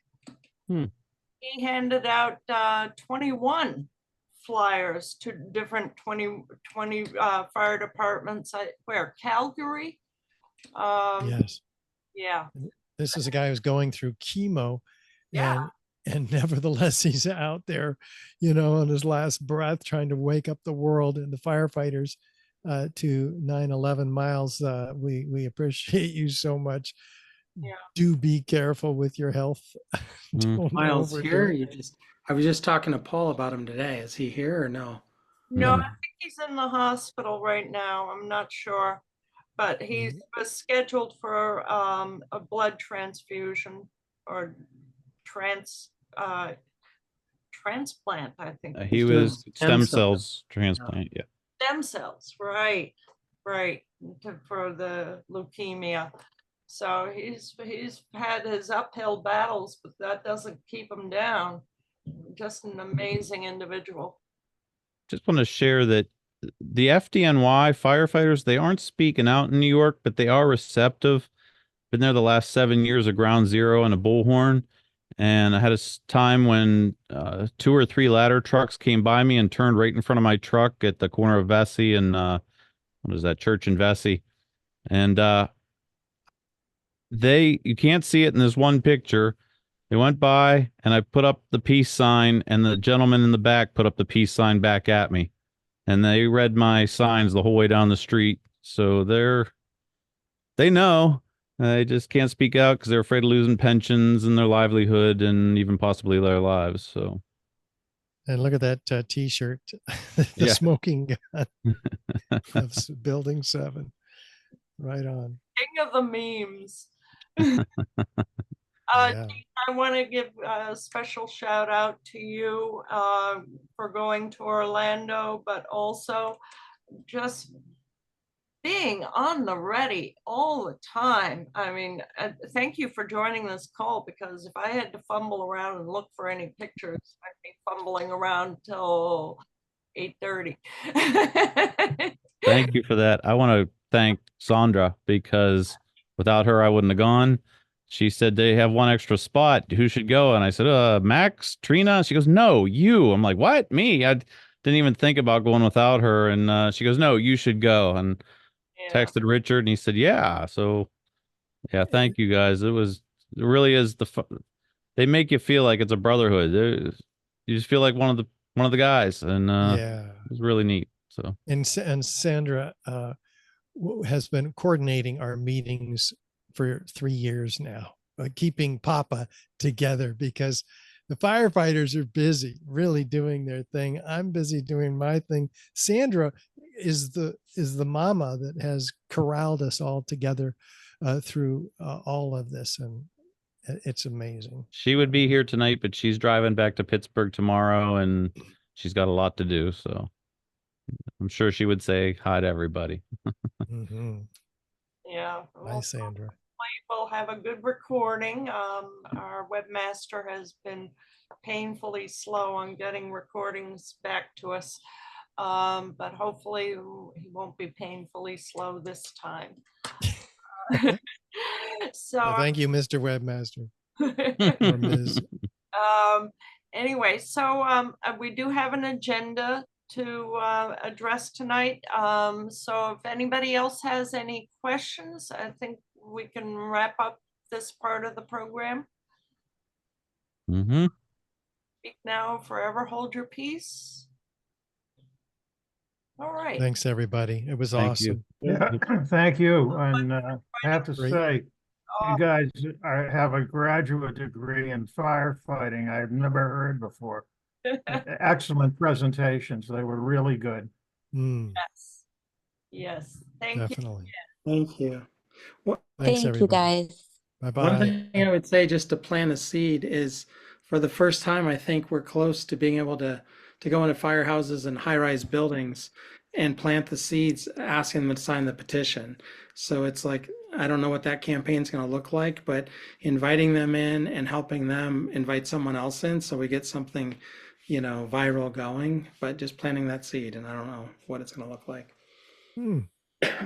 He handed out 21 flyers to different 20 fire departments. Where? Calgary? Yes. Yeah. This is a guy who's going through chemo, and nevertheless he's out there, on his last breath, trying to wake up the world and the firefighters to 9/11. Miles, we appreciate you so much. Yeah. Do be careful with your health. Don't Miles overdo here. it. I was just talking to Paul about him today. Is he here or no? No, I think he's in the hospital right now. I'm not sure, but he was scheduled for a blood transfusion or transplant, I think. He was stem cells transplant. Yeah. Stem cells, right, for the leukemia. So he's had his uphill battles, but that doesn't keep him down. Just an amazing individual. Just want to share that the FDNY firefighters, they aren't speaking out in New York, but they are receptive. Been there the last 7 years of Ground Zero and a Bullhorn. And I had a time when 2 or 3 ladder trucks came by me and turned right in front of my truck at the corner of Vesey and what is that, Church and Vesey. And you can't see it in this one picture. They went by and I put up the peace sign, and the gentleman in the back put up the peace sign back at me. And they read my signs the whole way down the street. So they know. They just can't speak out because they're afraid of losing pensions and their livelihood and even possibly their lives. So, and look at that T-shirt, the smoking gun of Building 7. Right on. King of the memes. I want to give a special shout out to you for going to Orlando, but also just being on the ready all the time. I mean, thank you for joining this call, because if I had to fumble around and look for any pictures, I'd be fumbling around till 8:30. Thank you for that. I want to thank Sandra, because without her, I wouldn't have gone. She said they have one extra spot. Who should go? And I said, Max, Trina. She goes, no, you. I'm like, what? Me? I didn't even think about going without her. And she goes, "No, you should go." And texted Richard, and he said, "Yeah." So, yeah, thank you guys. It really is they make you feel like it's a brotherhood. You just feel like one of the guys, and Yeah. it was really neat. So, and Sandra has been coordinating our meetings for 3 years now, keeping Papa together because the firefighters are busy really doing their thing. I'm busy doing my thing. Sandra is the mama that has corralled us all together through all of this, and it's amazing. she would be here tonight, but she's driving back to Pittsburgh tomorrow, and she's got a lot to do. So I'm sure she would say hi to everybody. Yeah. Hi, Sandra. We'll have a good recording. Our webmaster has been painfully slow on getting recordings back to us, but hopefully he won't be painfully slow this time. So well, thank you, Mr. Webmaster. Or Ms. Anyway, so we do have an agenda to address tonight. So if anybody else has any questions, I think we can wrap up this part of the program. Speak now, forever hold your peace. All right. Thanks, everybody. It was Thank awesome. Yeah, thank you. And I have to Great. say, you guys have a graduate degree in firefighting I've never heard before. Excellent presentations. They were really good. Yes. Yes. Thank Definitely. you. Thank you. Thanks, Thank you, everybody. guys. Bye-bye. One thing I would say, just to plant a seed, is for the first time, I think we're close to being able to go into firehouses and high-rise buildings and plant the seeds, asking them to sign the petition. So it's like, I don't know what that campaign's going to look like, but inviting them in and helping them invite someone else in so we get something, viral going, but just planting that seed, and I don't know what it's going to look like.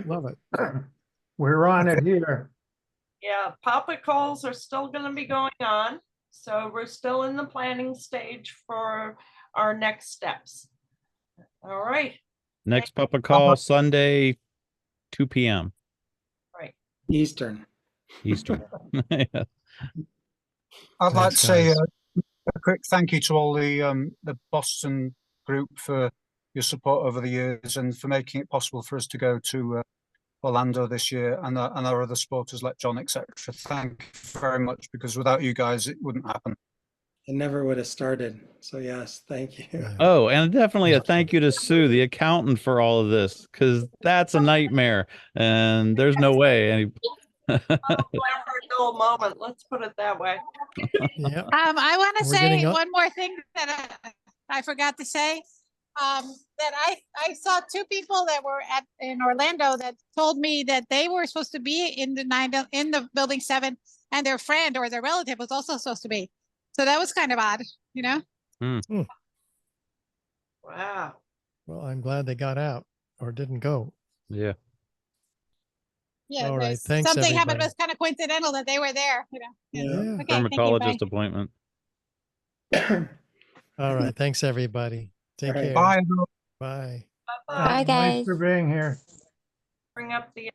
Love it. We're on it here. Yeah, Papa calls are still going to be going on. So we're still in the planning stage for our next steps. All right. Next Papa call Sunday, 2 p.m. Right. Eastern. I'd like to say a quick thank you to all the Boston group for your support over the years and for making it possible for us to go to Orlando this year, and our other supporters like John, etc. Thank you very much, because without you guys, it wouldn't happen. It never would have started. So yes, thank you. Yeah. Oh, and definitely a thank you to Sue, the accountant, for all of this, because that's a nightmare, and there's no way. Dull moment. Let's put it that way. Yep. I want to We're getting say up. one more thing that I forgot to say. That I saw two people that were in Orlando that told me that they were supposed to be in the building 7, and their friend or their relative was also supposed to be. So that was kind of odd, Wow. Well, I'm glad they got out or didn't go. Yeah. Yeah. All right. Thanks, Something happened. everybody. It was kind of coincidental that they were there, Yeah. Okay, thank you, bye. Dermatologist appointment. All right. Thanks, everybody. Take care. Bye. Bye. Thanks Bye, guys. for being here. Bring up the